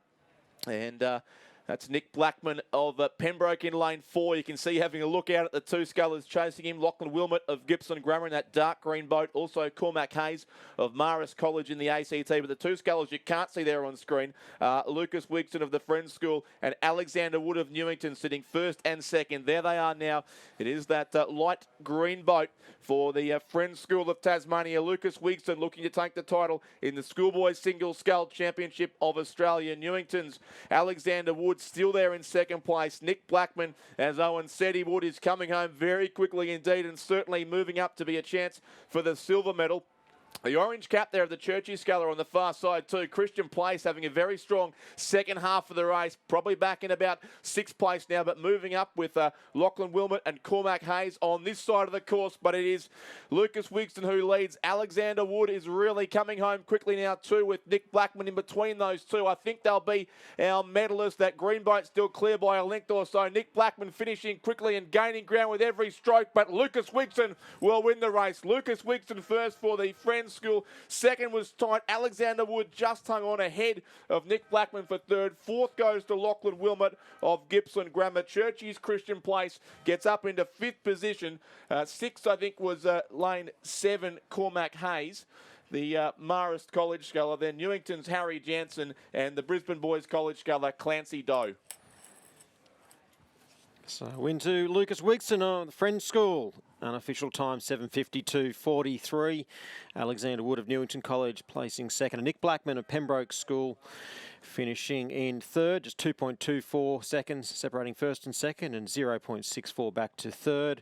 and that's Nick Blackman of Pembroke in lane 4. You can see having a look out at the two scullers chasing him. Lachlan Wilmot of Gippsland Grammar in that dark green boat. Also Cormac Hayes of Marist College in the ACT. But the two scullers you can't see there on screen, Lucas Wigson of the Friends School and Alexander Wood of Newington sitting 1st and 2nd. There they are now. It is that light green boat for the Friends School of Tasmania. Lucas Wigson looking to take the title in the Schoolboy Single Scull Championship of Australia. Newington's Alexander Wood still there in 2nd place. Nick Blackman, as Owen said he would, is coming home very quickly indeed, and certainly moving up to be a chance for the silver medal. The orange cap there of the Churchy sculler on the far side too. Christian Place having a very strong second half of the race. Probably back in about 6th place now, but moving up with Lachlan Wilmot and Cormac Hayes on this side of the course. But it is Lucas Wigson who leads. Alexander Wood is really coming home quickly now too, with Nick Blackman in between those two. I think they'll be our medalists. That green boat still clear by a length or so. Nick Blackman finishing quickly and gaining ground with every stroke, but Lucas Wigson will win the race. Lucas Wigson first for the Friends School. 2nd was tight. Alexander Wood just hung on ahead of Nick Blackman for 3rd. 4th goes to Lachlan Wilmot of Gippsland Grammar. Churchy's Christian Place gets up into 5th position. 6th, I think, was lane 7, Cormac Hayes, the Marist College sculler. Then Newington's Harry Jansen and the Brisbane Boys College sculler, Clancy Doe. So into Lucas Wigson of the Friends School. Unofficial time 7:52.43. Alexander Wood of Newington College placing 2nd. And Nick Blackman of Pembroke School finishing in 3rd. Just 2.24 seconds separating 1st and 2nd, and 0.64 back to 3rd.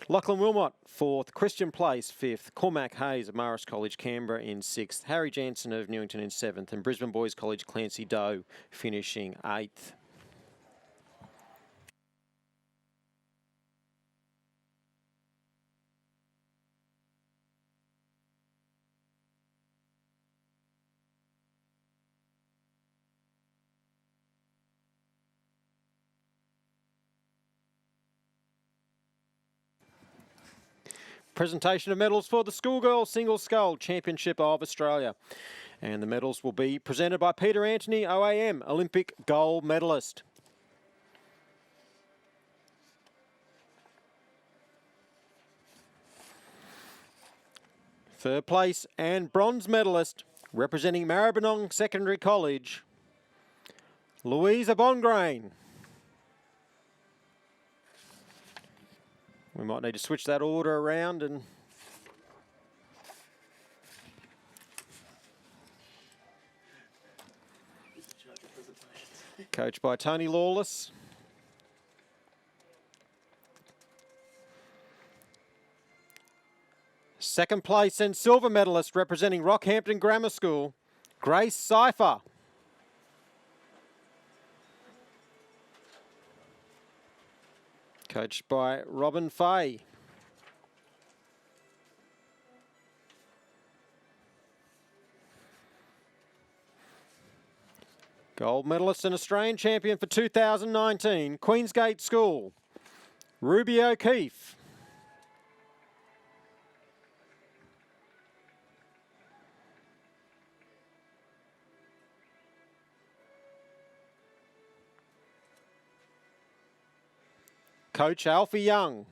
Lachlan Wilmot 4th. Christian Place 5th. Cormac Hayes of Marist College Canberra in 6th. Harry Jansen of Newington in 7th. And Brisbane Boys College Clancy Doe finishing 8th. Presentation of medals for the Schoolgirl Single Scull Championship of Australia. And the medals will be presented by Peter Anthony, OAM, Olympic gold medalist. Third place and bronze medalist, representing Maribyrnong Secondary College, Louisa Bongrain. We might need to switch that order around and coached by Tony Lawless. Second place and silver medalist representing Rockhampton Grammar School, Grace Cipher. Coached by Robin Fay. Gold medalist and Australian champion for 2019, Queensgate School, Ruby O'Keefe. Coach Alfie Young.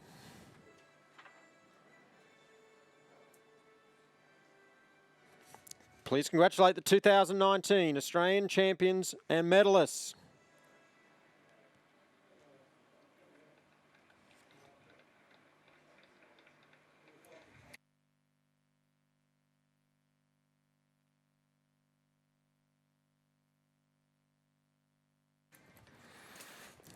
Please congratulate the 2019 Australian champions and medalists.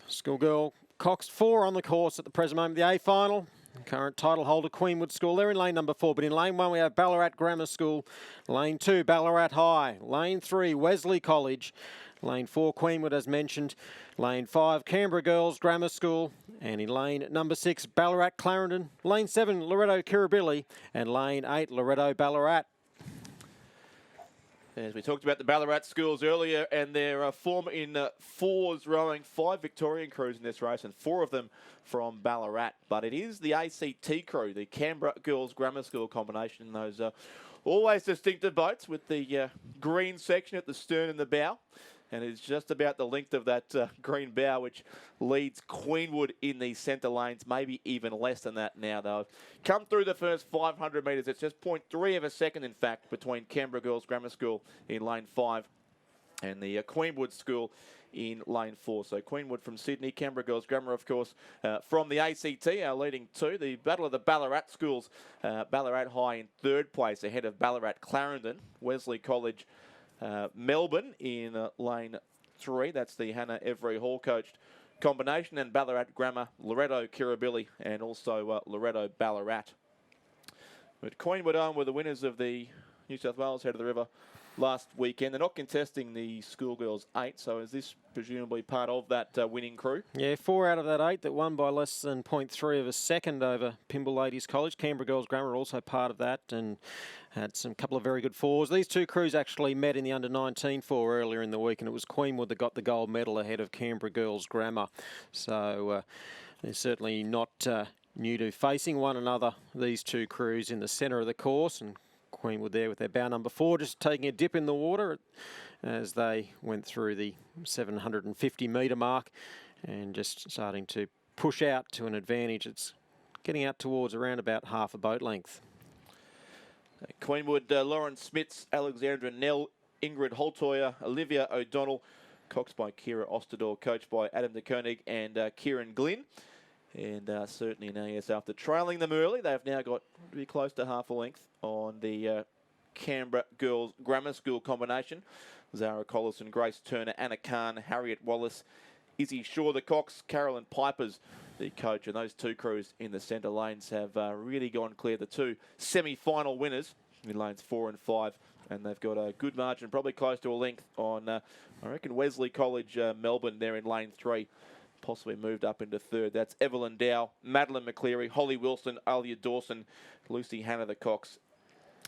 Schoolgirl coxed 4 on the course at the present moment, the A final. Current title holder Queenwood School, they're in lane number 4, but in lane 1 we have Ballarat Grammar School, lane 2 Ballarat High, lane 3 Wesley College, lane 4 Queenwood as mentioned, lane 5 Canberra Girls Grammar School, and in lane number 6 Ballarat Clarendon, lane 7 Loretto Kirribilli, and lane 8 Loretto Ballarat. As we talked about the Ballarat schools earlier and their form in 4s rowing, 5 Victorian crews in this race and 4 of them from Ballarat. But it is the ACT crew, the Canberra Girls Grammar School combination, those always distinctive boats with the green section at the stern and the bow. And it's just about the length of that green bow which leads Queenwood in the centre lanes, maybe even less than that now. They've come through the first 500 metres. It's just 0.3 of a second, in fact, between Canberra Girls Grammar School in lane 5 and the Queenwood School in lane 4. So Queenwood from Sydney, Canberra Girls Grammar, of course, from the ACT, our leading 2. The battle of the Ballarat schools, Ballarat High in 3rd place ahead of Ballarat Clarendon, Wesley College Melbourne in lane 3. That's the Hannah Every Hall coached combination, and Ballarat Grammar, Loretto Kirribilli, and also Loretto Ballarat. But Queenwood were the winners of the New South Wales Head of the River last weekend. They're not contesting the Schoolgirls 8, so is this presumably part of that winning crew? Yeah, 4 out of that 8 that won by less than 0.3 of a second over Pymble Ladies College. Canberra Girls Grammar also part of that and had some couple of very good 4s. These two crews actually met in the under-19 4 earlier in the week, and it was Queenwood that got the gold medal ahead of Canberra Girls Grammar. So they're certainly not new to facing one another, these two crews in the centre of the course, and Queenwood there with their bow number 4 just taking a dip in the water as they went through the 750 metre mark and just starting to push out to an advantage. It's getting out towards around about half a boat length. Queenwood, Lauren Smits, Alexandra Nell, Ingrid Holtoyer, Olivia O'Donnell, coxed by Kira Ostador, coached by Adam de Koenig and Kieran Glynn. And certainly now, yes, after trailing them early, they've now got to be close to half a length on the Canberra Girls Grammar School combination. Zara Collison, Grace Turner, Anna Khan, Harriet Wallace, Izzy Shaw, the cox, Carolyn Pipers, the coach. And those two crews in the centre lanes have really gone clear. The 2 semi-final winners in lanes 4 and 5. And they've got a good margin, probably close to a length on, I reckon, Wesley College, Melbourne there in lane 3. Possibly moved up into 3rd. That's Evelyn Dow, Madeline McCleary, Holly Wilson, Alia Dawson, Lucy Hannah the cox,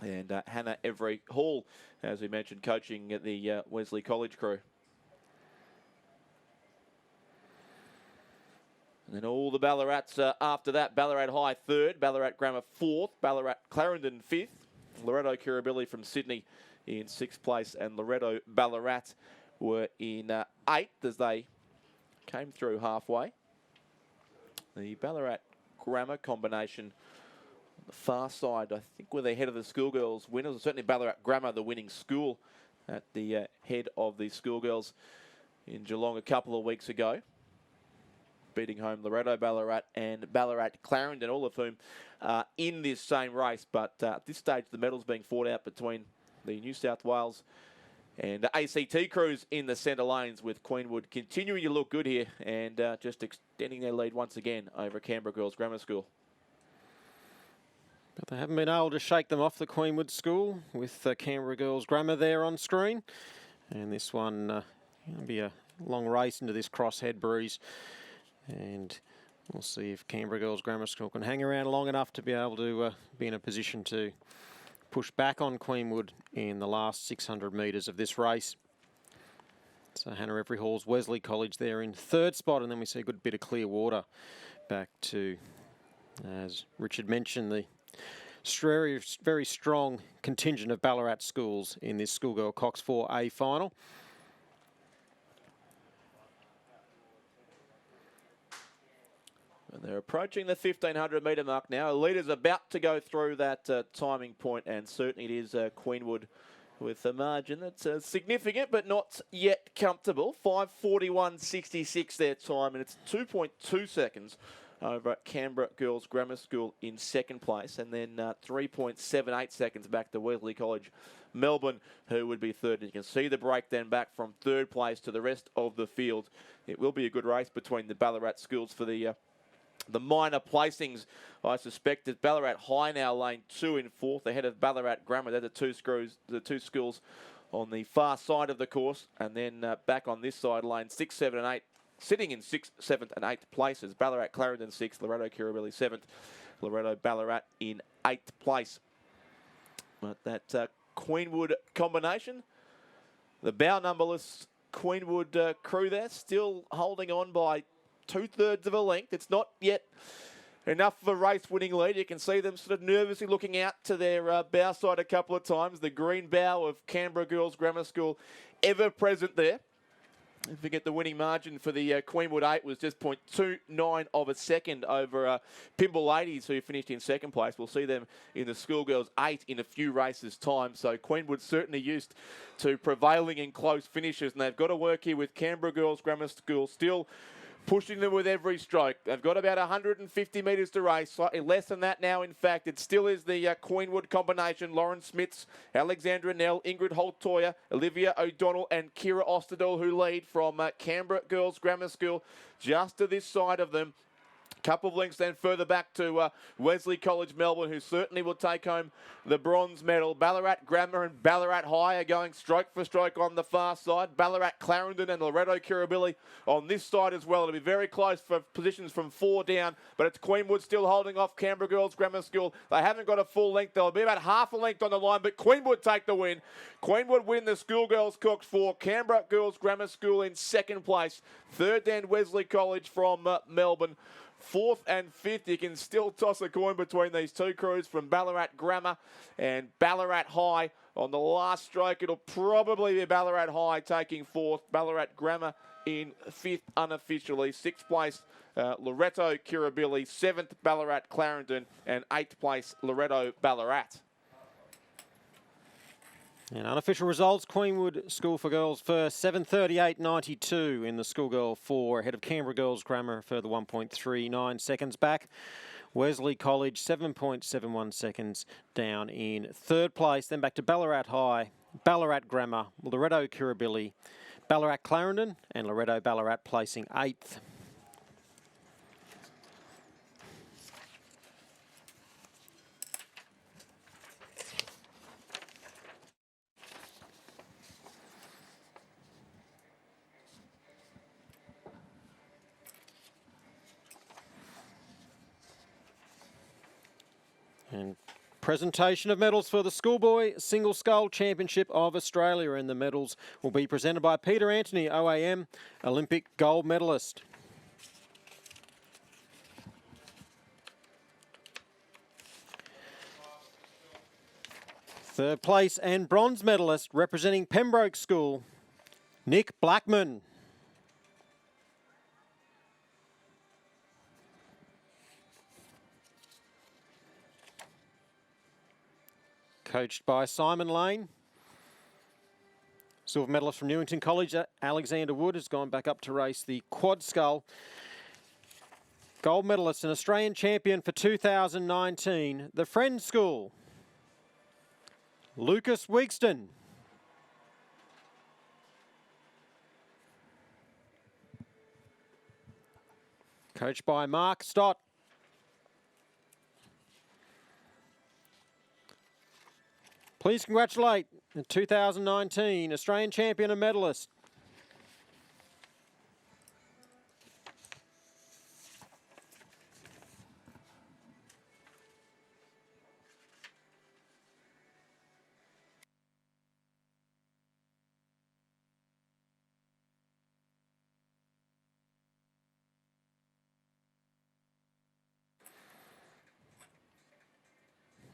and Hannah Every Hall, as we mentioned, coaching at the Wesley College crew. And then all the Ballarats after that. Ballarat High 3rd, Ballarat Grammar 4th, Ballarat Clarendon 5th, Loretto Kirribilli from Sydney in 6th place, and Loretto Ballarat were in 8th as they came through halfway. The Ballarat Grammar combination on the far side, I think, were the head of the Schoolgirls winners. Certainly Ballarat Grammar, the winning school, at the head of the Schoolgirls in Geelong a couple of weeks ago, beating home Loretto Ballarat and Ballarat Clarendon, all of whom are in this same race. But at this stage, the medals being fought out between the New South Wales and the ACT crews in the centre lanes, with Queenwood continuing to look good here and just extending their lead once again over Canberra Girls Grammar School. But they haven't been able to shake them off, the Queenwood School, with Canberra Girls Grammar there on screen. And this one will be a long race into this crosshead breeze. And we'll see if Canberra Girls Grammar School can hang around long enough to be able to be in a position to push back on Queenwood in the last 600 metres of this race. So Hannah Every Hall's Wesley College there in 3rd spot, and then we see a good bit of clear water back to, as Richard mentioned, the very strong contingent of Ballarat schools in this Schoolgirl Cox 4A final. And they're approaching the 1,500 metre mark now. A leader's about to go through that timing point, and certainly it is Queenwood with a margin that's significant but not yet comfortable. 5:41.66 their time, and it's 2.2 seconds over at Canberra Girls Grammar School in second place, and then 3.78 seconds back to Wesley College Melbourne, who would be third. And you can see the break then back from third place to the rest of the field. It will be a good race between the Ballarat schools for the minor placings. I suspect that Ballarat High now lane 2 in fourth, ahead of Ballarat Grammar. They're the two schools on the far side of the course, and then back on this side, lane 6, 7 and 8, sitting in 6th, 7th and 8th places. Ballarat Clarendon 6th, Loretto Kirribilli 7th, Loretto Ballarat in 8th place. But that Queenwood combination, the bow numberless Queenwood crew there, still holding on by 2/3 of a length. It's not yet enough of a race-winning lead. You can see them sort of nervously looking out to their bow side a couple of times. The green bow of Canberra Girls Grammar School ever present there. Don't forget the winning margin for the Queenwood 8 was just 0.29 of a second over Pymble Ladies, who finished in second place. We'll see them in the Schoolgirls 8 in a few races' time. So Queenwood certainly used to prevailing in close finishes, and they've got to work here with Canberra Girls Grammar School still pushing them with every stroke. They've got about 150 metres to race, slightly less than that now. In fact, it still is the Queenwood combination. Lauren Smits, Alexandra Nell, Ingrid Holtoya, Olivia O'Donnell and Kira Ostadell who lead from Canberra Girls Grammar School just to this side of them. Couple of links then further back to Wesley College Melbourne, who certainly will take home the bronze medal. Ballarat Grammar and Ballarat High are going stroke for stroke on the far side. Ballarat Clarendon and Loretto Kirribilli on this side as well. It'll be very close for positions from 4 down, but it's Queenwood still holding off Canberra Girls Grammar School. They haven't got a full length. They'll be about half a length on the line, but Queenwood take the win. Queenwood win the Schoolgirls Cox 4. Canberra Girls Grammar School in second place. Third then Wesley College from Melbourne. 4th and 5th, you can still toss a coin between these two crews from Ballarat Grammar and Ballarat High. On the last stroke, it'll probably be Ballarat High taking 4th, Ballarat Grammar in 5th unofficially. 6th place, Loretto Kirribilli, 7th Ballarat Clarendon, and 8th place Loretto Ballarat. And unofficial results, Queenwood School for Girls first, 7:38.92 in the Schoolgirl 4, ahead of Canberra Girls Grammar, further 1.39 seconds back. Wesley College, 7.71 seconds down in third place. Then back to Ballarat High, Ballarat Grammar, Loretto Kirribilli, Ballarat Clarendon, and Loretto Ballarat placing 8th. And presentation of medals for the Schoolboy Single Scull Championship of Australia, and the medals will be presented by Peter Anthony, OAM, Olympic gold medalist. Third place and bronze medalist representing Pembroke School, Nick Blackman. Coached by Simon Lane. Silver medalist from Newington College, Alexander Wood, has gone back up to race the quad scull. Gold medalist and Australian champion for 2019, the Friends School, Lucas Weegston. Coached by Mark Stott. Please congratulate the 2019 Australian champion and medalist.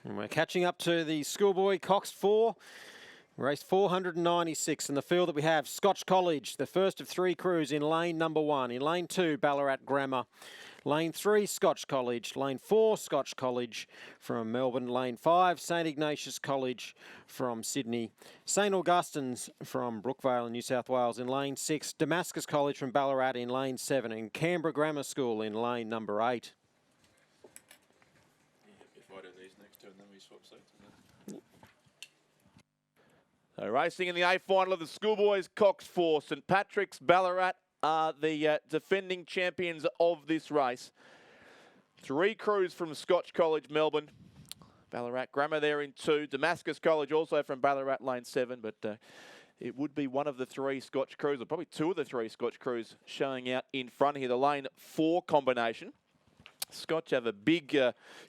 And we're catching up to the Schoolboy Coxed 4, race 496. In the field that we have Scotch College, the first of 3 crews in lane number 1. In lane 2, Ballarat Grammar. Lane 3, Scotch College. Lane 4, Scotch College from Melbourne. Lane 5, St Ignatius College from Sydney. St Augustine's from Brookvale in New South Wales in lane 6. Damascus College from Ballarat in lane 7. And Canberra Grammar School in lane number 8. If I do these next two and then we swap seats. So racing in the A final of the Schoolboys Cox for St Patrick's. Ballarat are the defending champions of this race. 3 crews from Scotch College, Melbourne. Ballarat Grammar there in 2. Damascus College also from Ballarat, lane 7. But it would be one of the 3 Scotch crews, or probably 2 of the 3 Scotch crews showing out in front here. The lane 4 combination. Scotch have a big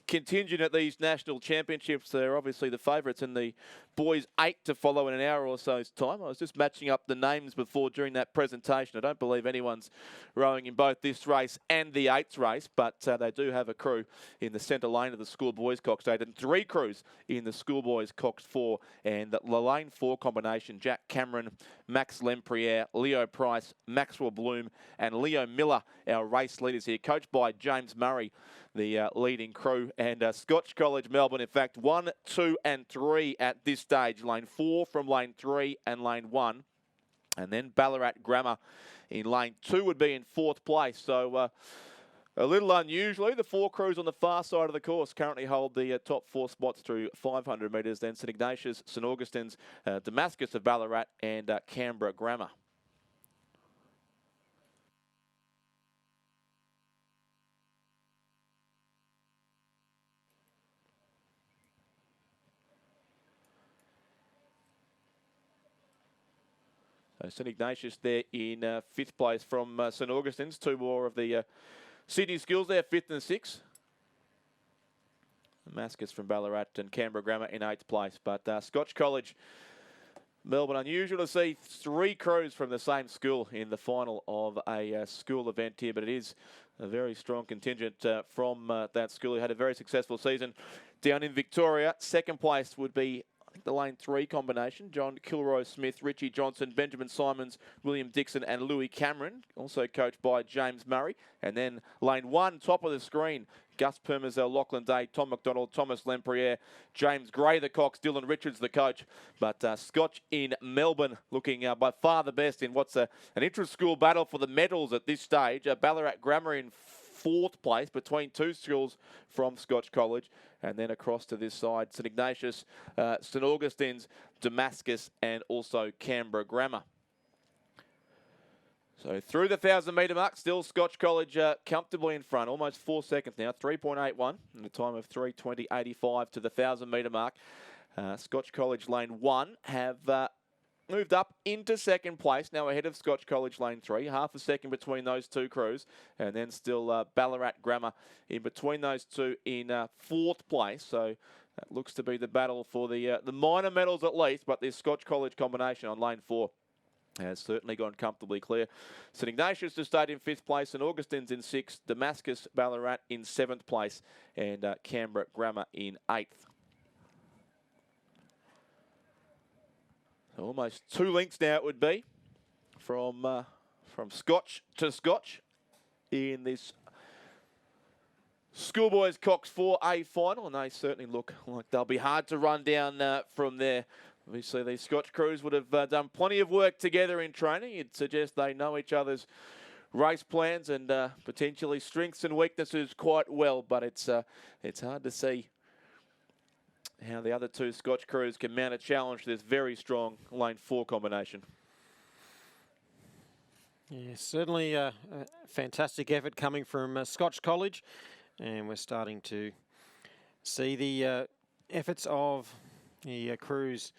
contingent at these national championships. They're obviously the favourites, and the boys 8 to follow in an hour or so's time. I was just matching up the names before during that presentation. I don't believe anyone's rowing in both this race and the 8th race, but they do have a crew in the centre lane of the Schoolboys Coxed 8 and 3 crews in the Schoolboys Coxed 4. And the lane 4 combination, Jack Cameron, Max Lempriere, Leo Price, Maxwell Bloom and Leo Miller, our race leaders here, coached by James Murray, the leading crew. And Scotch College Melbourne, in fact, 1, 2 and 3 at this stage. Lane 4 from lane 3 and lane 1. And then Ballarat Grammar in lane 2 would be in 4th place. So a little unusually, the 4 crews on the far side of the course currently hold the top 4 spots through 500 metres. Then St Ignatius, St Augustine's, Damascus of Ballarat and Canberra Grammar. So St Ignatius there in 5th place from St Augustine's. 2 more of the Sydney Skills there, 5th and 6th. Damascus from Ballarat and Canberra Grammar in 8th place. But Scotch College, Melbourne, unusual to see 3 crews from the same school in the final of a school event here, but it is a very strong contingent from that school who had a very successful season down in Victoria. 2nd place would be, I think, the lane 3 combination. John Kilroy Smith, Richie Johnson, Benjamin Simons, William Dixon and Louis Cameron, also coached by James Murray. And then lane 1, top of the screen, Gus Permazel, Lachlan Day, Tom McDonald, Thomas Lempriere, James Gray the cox, Dylan Richards the coach. But Scotch in Melbourne looking by far the best in what's an intra-school battle for the medals at this stage. Ballarat Grammar in 4th place between 2 schools from Scotch College. And then across to this side, St Ignatius, St Augustine's, Damascus and also Canberra Grammar. So through the 1,000-metre mark, still Scotch College comfortably in front, almost 4 seconds now, 3.81 in the time of 3:20.85 to the 1,000-metre mark. Scotch College lane 1 have moved up into 2nd place, now ahead of Scotch College lane 3, half a second between those 2 crews, and then still Ballarat Grammar in between those 2 in 4th place. So that looks to be the battle for the minor medals at least, but this Scotch College combination on lane 4 has certainly gone comfortably clear. St Ignatius has stayed in 5th place, and Augustine's in 6th, Damascus, Ballarat in 7th place, and Canberra Grammar in 8th. So almost 2 lengths now it would be from Scotch to Scotch in this Schoolboys Cox 4A final, and they certainly look like they'll be hard to run down from there. Obviously, these Scotch crews would have done plenty of work together in training. You'd suggest they know each other's race plans and potentially strengths and weaknesses quite well, but it's hard to see how the other 2 Scotch crews can mount a challenge to this very strong lane 4 combination. Yeah, certainly a fantastic effort coming from Scotch College, and we're starting to see the efforts of the crews.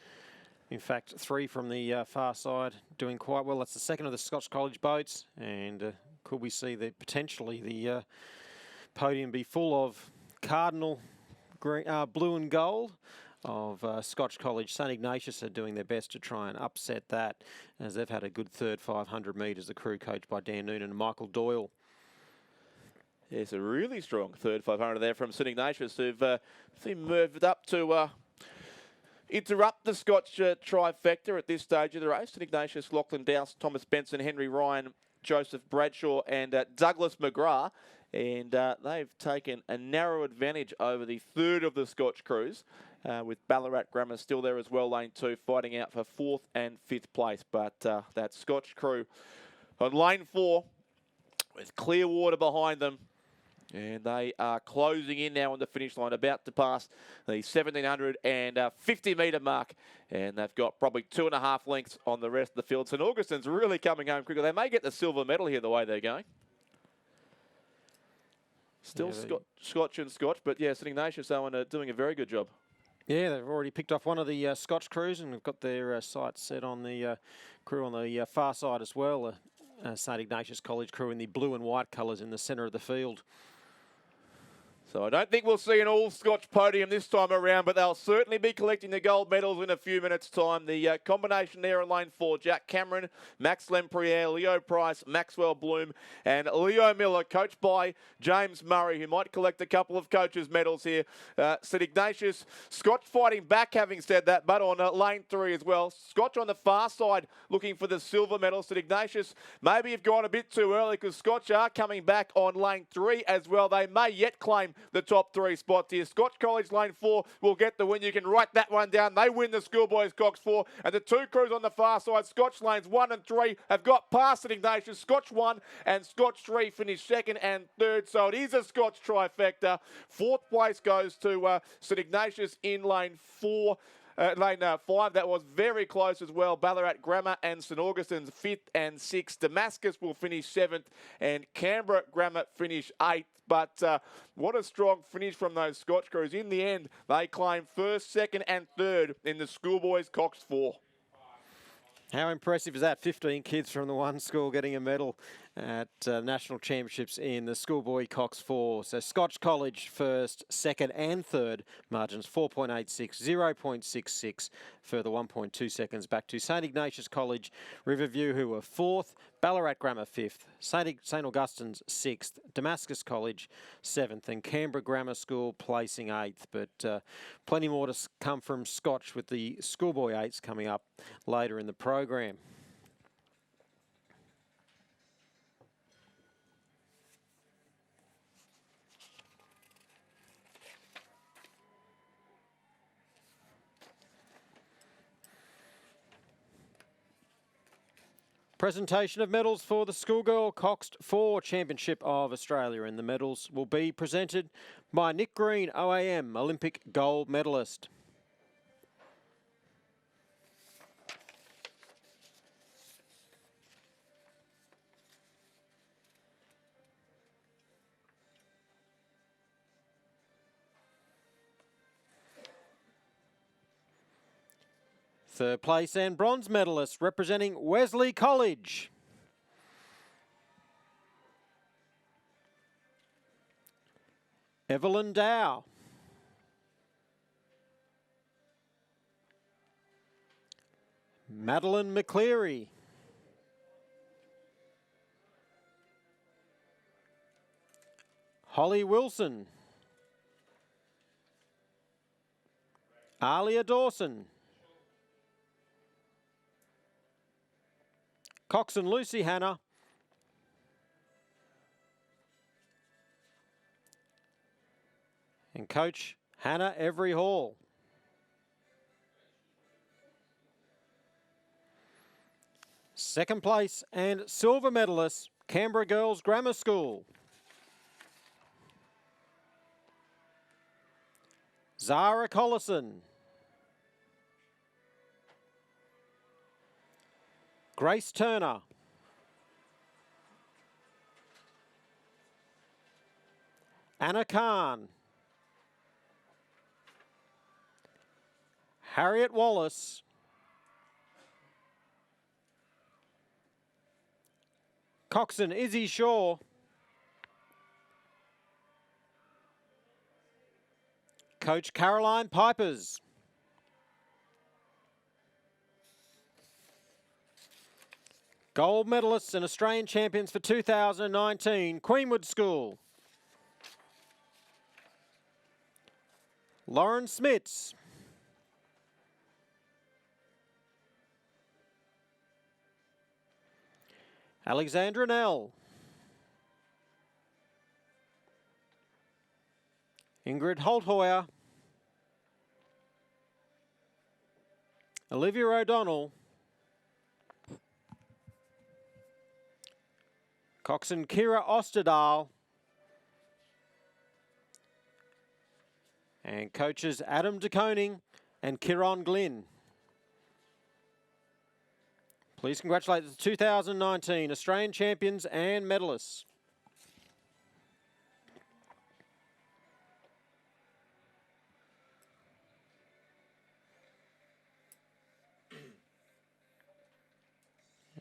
In fact, 3 from the far side doing quite well. That's the 2nd of the Scotch College boats, and could we see potentially the podium be full of cardinal green, blue and gold of Scotch College. St Ignatius are doing their best to try and upset that, as they've had a good third 500 metres, the crew coached by Dan Noonan and Michael Doyle. Yes, a really strong third 500 there from St Ignatius, who've moved up to interrupt the Scotch trifecta at this stage of the race. St Ignatius, Lachlan Dowse, Thomas Benson, Henry Ryan, Joseph Bradshaw and Douglas McGrath. And they've taken a narrow advantage over the third of the Scotch crews, with Ballarat Grammar still there as well, lane 2, fighting out for 4th and 5th place. But that Scotch crew on lane 4 with Clearwater behind them. And they are closing in now on the finish line, about to pass the 1,750 metre mark. And they've got probably 2.5 lengths on the rest of the field. St Augustine's really coming home quickly. They may get the silver medal here the way they're going. Still Scotch and Scotch, but yeah, St Ignatius Owen are doing a very good job. Yeah, they've already picked off one of the Scotch crews and have got their sights set on the crew on the far side as well. St Ignatius College crew in the blue and white colours in the centre of the field. So I don't think we'll see an all-Scotch podium this time around, but they'll certainly be collecting the gold medals in a few minutes' time. The combination there in lane 4, Jack Cameron, Max Lempriere, Leo Price, Maxwell Bloom, and Leo Miller, coached by James Murray, who might collect a couple of coaches' medals here. St Ignatius, Scotch fighting back, having said that, but on lane 3 as well. Scotch on the far side looking for the silver medal. St Ignatius maybe have gone a bit too early because Scotch are coming back on lane 3 as well. They may yet claim the top 3 spots here. Scotch College lane 4 will get the win. You can write that one down. They win the Schoolboys Cox 4. And the 2 crews on the far side, Scotch lanes 1 and 3, have got past St Ignatius. Scotch 1 and Scotch 3 finish 2nd and 3rd. So it is a Scotch trifecta. 4th place goes to St Ignatius in lane 4. Lane 5, that was very close as well. Ballarat Grammar and St Augustine's 5th and 6th. Damascus will finish 7th and Canberra Grammar finish 8th. But what a strong finish from those Scotch crews. In the end, they claim 1st, 2nd and 3rd in the Schoolboys Cox 4. How impressive is that? 15 kids from the one school getting a medal at national championships in the Schoolboy Cox 4. So Scotch College 1st, 2nd and 3rd. Margins 4.86, 0.66, further 1.2 seconds back to St Ignatius College, Riverview, who were 4th, Ballarat Grammar 5th, St Augustine's 6th, Damascus College 7th, and Canberra Grammar School placing 8th. But plenty more to come from Scotch with the Schoolboy 8s coming up later in the program. Presentation of medals for the Schoolgirl Coxed 4 Championship of Australia, and the medals will be presented by Nick Green, OAM, Olympic gold medalist. Third place and bronze medalist representing Wesley College. Evelyn Dow. Madeline McCleary. Holly Wilson. Alia Dawson. Coxon Lucy Hannah. And coach Hannah Every Hall. Second place and silver medalist, Canberra Girls Grammar School. Zara Collison. Grace Turner. Anna Khan. Harriet Wallace. Coxon Izzy Shaw. Coach Caroline Pipers. Gold medalists and Australian champions for 2019, Queenwood School. Lauren Smits. Alexandra Nell. Ingrid Holthoyer. Olivia O'Donnell. Coxswain Kira Osterdahl. And coaches Adam de Koning and Kieron Glynn. Please congratulate the 2019 Australian champions and medalists.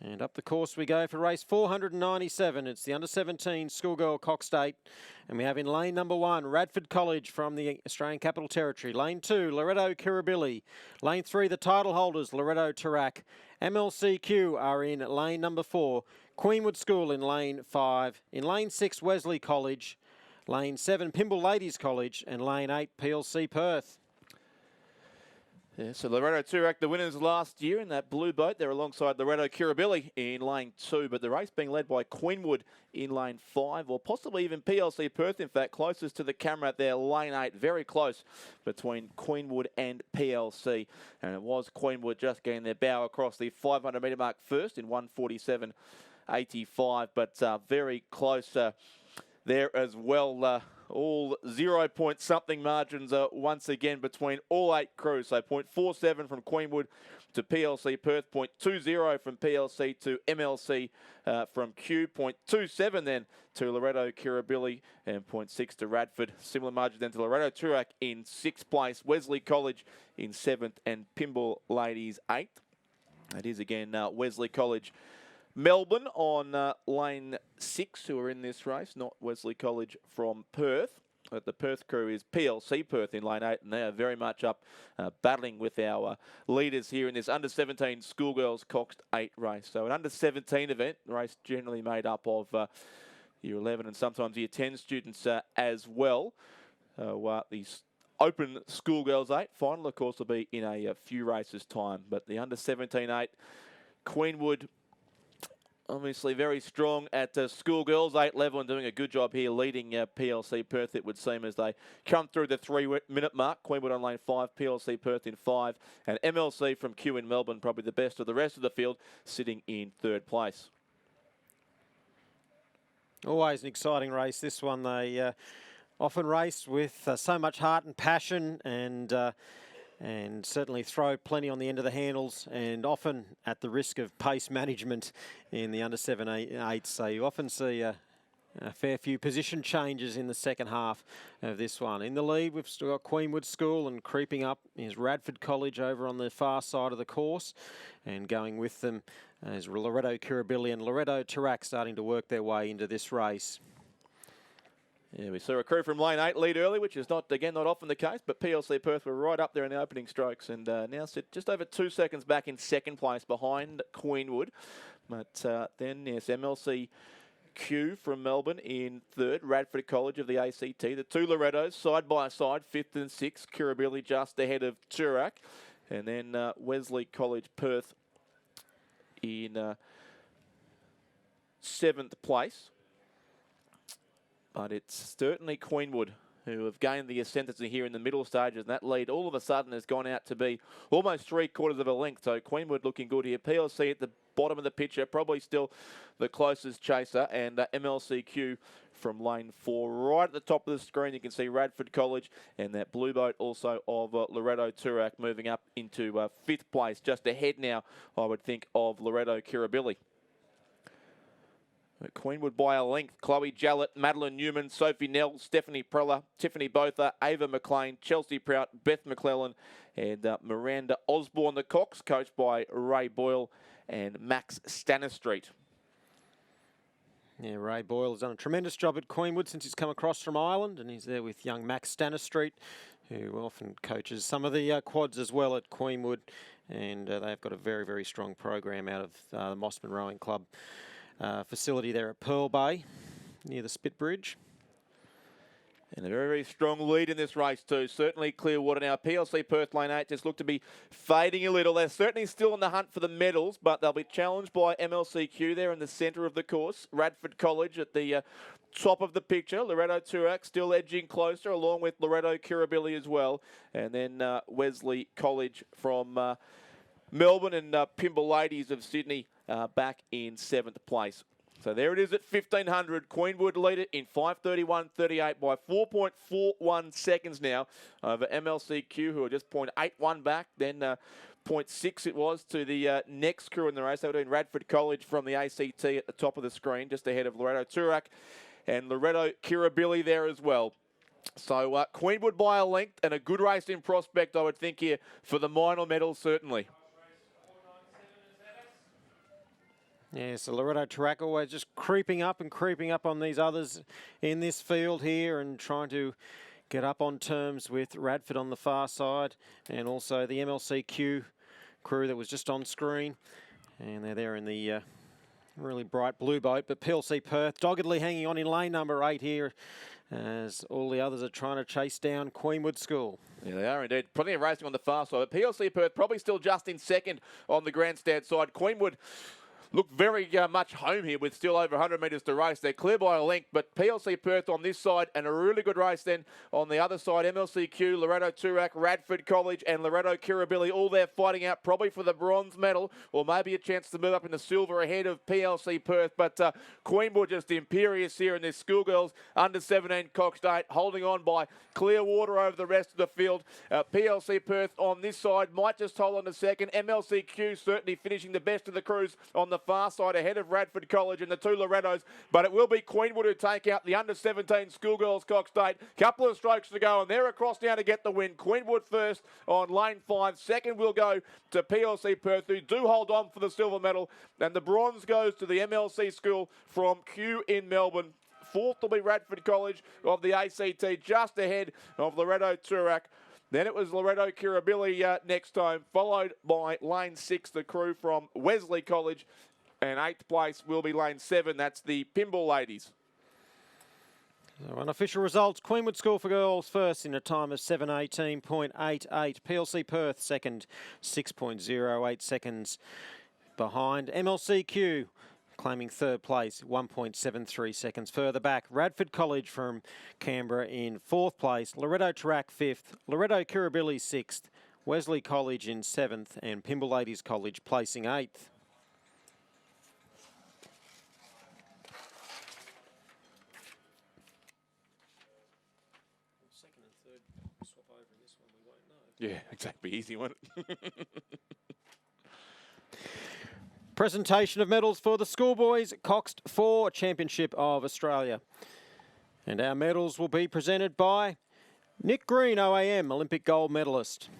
And up the course we go for race 497. It's the under-17 Schoolgirl coxed 8. And we have in lane number 1, Radford College from the Australian Capital Territory. Lane 2, Loretto Kirribilli. Lane 3, the title holders, Loretto Tarak. MLCQ are in lane number 4. Queenwood School in lane 5. In lane 6, Wesley College. Lane 7, Pymble Ladies College. And lane 8, PLC Perth. Yeah, so Loretto Turak, the winners last year in that blue boat. They're alongside Loretto Kirribilli in lane 2, but the race being led by Queenwood in lane 5, or possibly even PLC Perth, in fact, closest to the camera at their lane 8. Very close between Queenwood and PLC. And it was Queenwood just getting their bow across the 500 metre mark first in 1:47.85, but very close there as well. All 0 point something margins once again between all 8 crews. So 0.47 from Queenwood to PLC Perth, 0.20 from PLC to MLC from Q, 0.27 then to Loretto Kirribilli, and 0.6 to Radford. Similar margin then to Loretto Turak in 6th place, Wesley College in 7th, and Pymble Ladies 8th. That is again Wesley College Melbourne on lane 6 who are in this race, not Wesley College from Perth. But the Perth crew is PLC Perth in lane 8, and they are very much up battling with our leaders here in this under-17 Schoolgirls Coxed 8 race. So an under-17 event, race generally made up of year 11 and sometimes year 10 students as well. The Open Schoolgirls 8 final, of course, will be in a few races' time. But the under-17 8, Queenwood obviously very strong at Schoolgirls 8 level and doing a good job here leading PLC Perth, it would seem, as they come through the 3-minute mark. Queenwood on lane 5, PLC Perth in 5, and MLC from Q in Melbourne, probably the best of the rest of the field, sitting in 3rd place. Always an exciting race, this one. They often race with so much heart and passion, and certainly throw plenty on the end of the handles, and often at the risk of pace management in the under-7-8. So you often see a fair few position changes in the second half of this one. In the lead, we've still got Queenwood School, and creeping up is Radford College over on the far side of the course, and going with them is Loretto Kirribilli and Loretto Tarak starting to work their way into this race. Yeah, we saw a crew from lane 8 lead early, which is not often the case, but PLC Perth were right up there in the opening strokes, and now sit just over 2 seconds back in 2nd place behind Queenwood. But then, yes, MLC Q from Melbourne in 3rd, Radford College of the ACT. The 2 Lorettos side by side, 5th and 6th, Kirribilli just ahead of Turak. And then Wesley College Perth in 7th place. But it's certainly Queenwood who have gained the ascendancy here in the middle stages, and that lead all of a sudden has gone out to be almost 3/4 of a length. So Queenwood looking good here. PLC at the bottom of the picture, probably still the closest chaser, and MLCQ from lane 4. Right at the top of the screen, you can see Radford College and that blue boat also of Loretto Turak moving up into 5th place, just ahead now, I would think, of Loretto Kirribilli. Queenwood by a length. Chloe Jallett, Madeline Newman, Sophie Nell, Stephanie Preller, Tiffany Botha, Ava McLean, Chelsea Prout, Beth McClellan, and Miranda Osborne. The Cox, coached by Ray Boyle and Max Stanistreet. Yeah, Ray Boyle has done a tremendous job at Queenwood since he's come across from Ireland, and he's there with young Max Stanistreet, who often coaches some of the quads as well at Queenwood, and they've got a very, very strong program out of the Mossman Rowing Club facility there at Pearl Bay, near the Spit Bridge. And a very, very strong lead in this race too. Certainly Clearwater now. PLC Perth lane 8 just look to be fading a little. They're certainly still in the hunt for the medals, but they'll be challenged by MLCQ there in the centre of the course. Radford College at the top of the picture. Loretto Turak still edging closer, along with Loretto Kirribilli as well. And then Wesley College from Melbourne and Pimble Ladies of Sydney back in 7th place. So there it is at 1,500. Queenwood lead it in 5:31.38 by 4.41 seconds now over MLCQ, who are just 0.81 back. Then 0.6 it was to the next crew in the race. They were doing Radford College from the ACT at the top of the screen, just ahead of Loretto Turak and Loretto Kirribilli there as well. So Queenwood by a length, and a good race in prospect, I would think, here for the minor medals, certainly. Yeah, so Loretto Turak always just creeping up on these others in this field here and trying to get up on terms with Radford on the far side, and also the MLCQ crew that was just on screen. And they're there in the really bright blue boat, but PLC Perth doggedly hanging on in lane number 8 here as all the others are trying to chase down Queenwood School. Yeah, they are indeed. Plenty of racing on the far side. But PLC Perth probably still just in second on the grandstand side. Queenwood look very much home here with still over 100 metres to race. They're clear by a length, but PLC Perth on this side, and a really good race then on the other side. MLCQ, Loretto Turak, Radford College and Loretto Kirribilli, all there fighting out probably for the bronze medal, or maybe a chance to move up in the silver ahead of PLC Perth. But Queenwood just imperious here in this Schoolgirls under 17 coxed 8, holding on by clear water over the rest of the field. PLC Perth on this side might just hold on to second. MLCQ certainly finishing the best of the crews on the far side ahead of Radford College and the two Lorettos, but it will be Queenwood who take out the under 17 Schoolgirls coxed 8. Couple of strokes to go, and they're across now to get the win. Queenwood first on lane 5. Second will go to PLC Perth, who do hold on for the silver medal, and the bronze goes to the MLC School from Kew in Melbourne. Fourth will be Radford College of the ACT, just ahead of Loretto Turak. Then it was Loretto Kirribilli next time, followed by lane 6, the crew from Wesley College. And 8th place will be lane 7. That's the Pimble Ladies. So unofficial results, Queenwood School for Girls first in a time of 7:18.88. PLC Perth second, 6.08 seconds behind. MLCQ claiming 3rd place, 1.73 seconds further back. Radford College from Canberra in 4th place. Loretto Turak 5th. Loretto Kirribilli 6th. Wesley College in 7th. And Pimble Ladies College placing 8th. Yeah, exactly. Easy one. Presentation of medals for the Schoolboys Coxed 4 Championship of Australia. And our medals will be presented by Nick Green, OAM, Olympic gold medalist.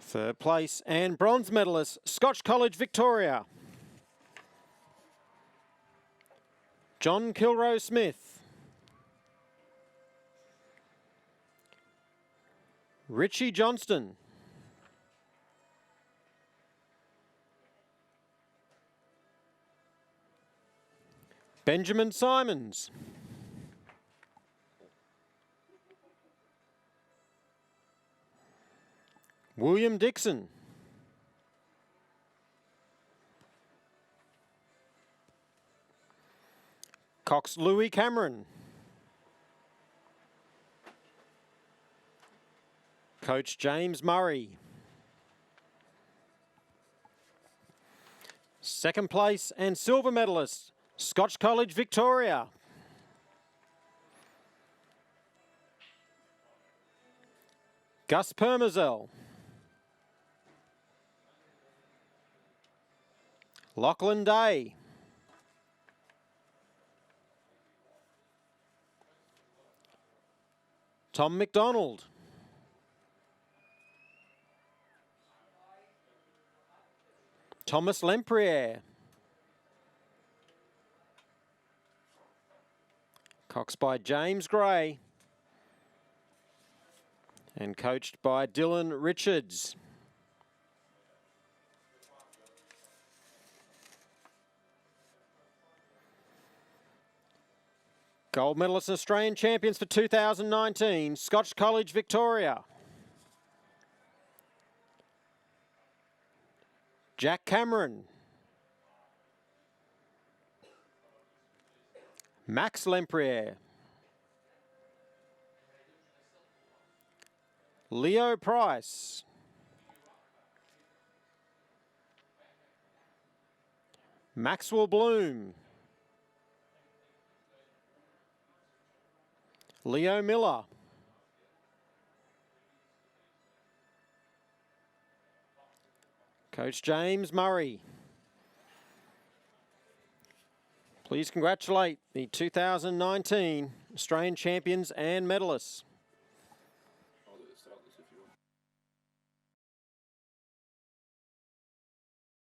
Third place and bronze medalist, Scotch College, Victoria. John Kilroe Smith. Richie Johnston. Benjamin Simons. William Dixon. Cox Louis Cameron. Coach James Murray. Second place and silver medalist, Scotch College, Victoria. Gus Permazel. Lachlan Day. Tom McDonald. Thomas Lempriere. Cox by James Gray. and coached by Dylan Richards. Gold medalists and Australian champions for 2019, Scotch College, Victoria. Jack Cameron. Max Lempriere. Leo Price. Maxwell Bloom. Leo Miller. Coach James Murray. Please congratulate the 2019 Australian champions and medalists.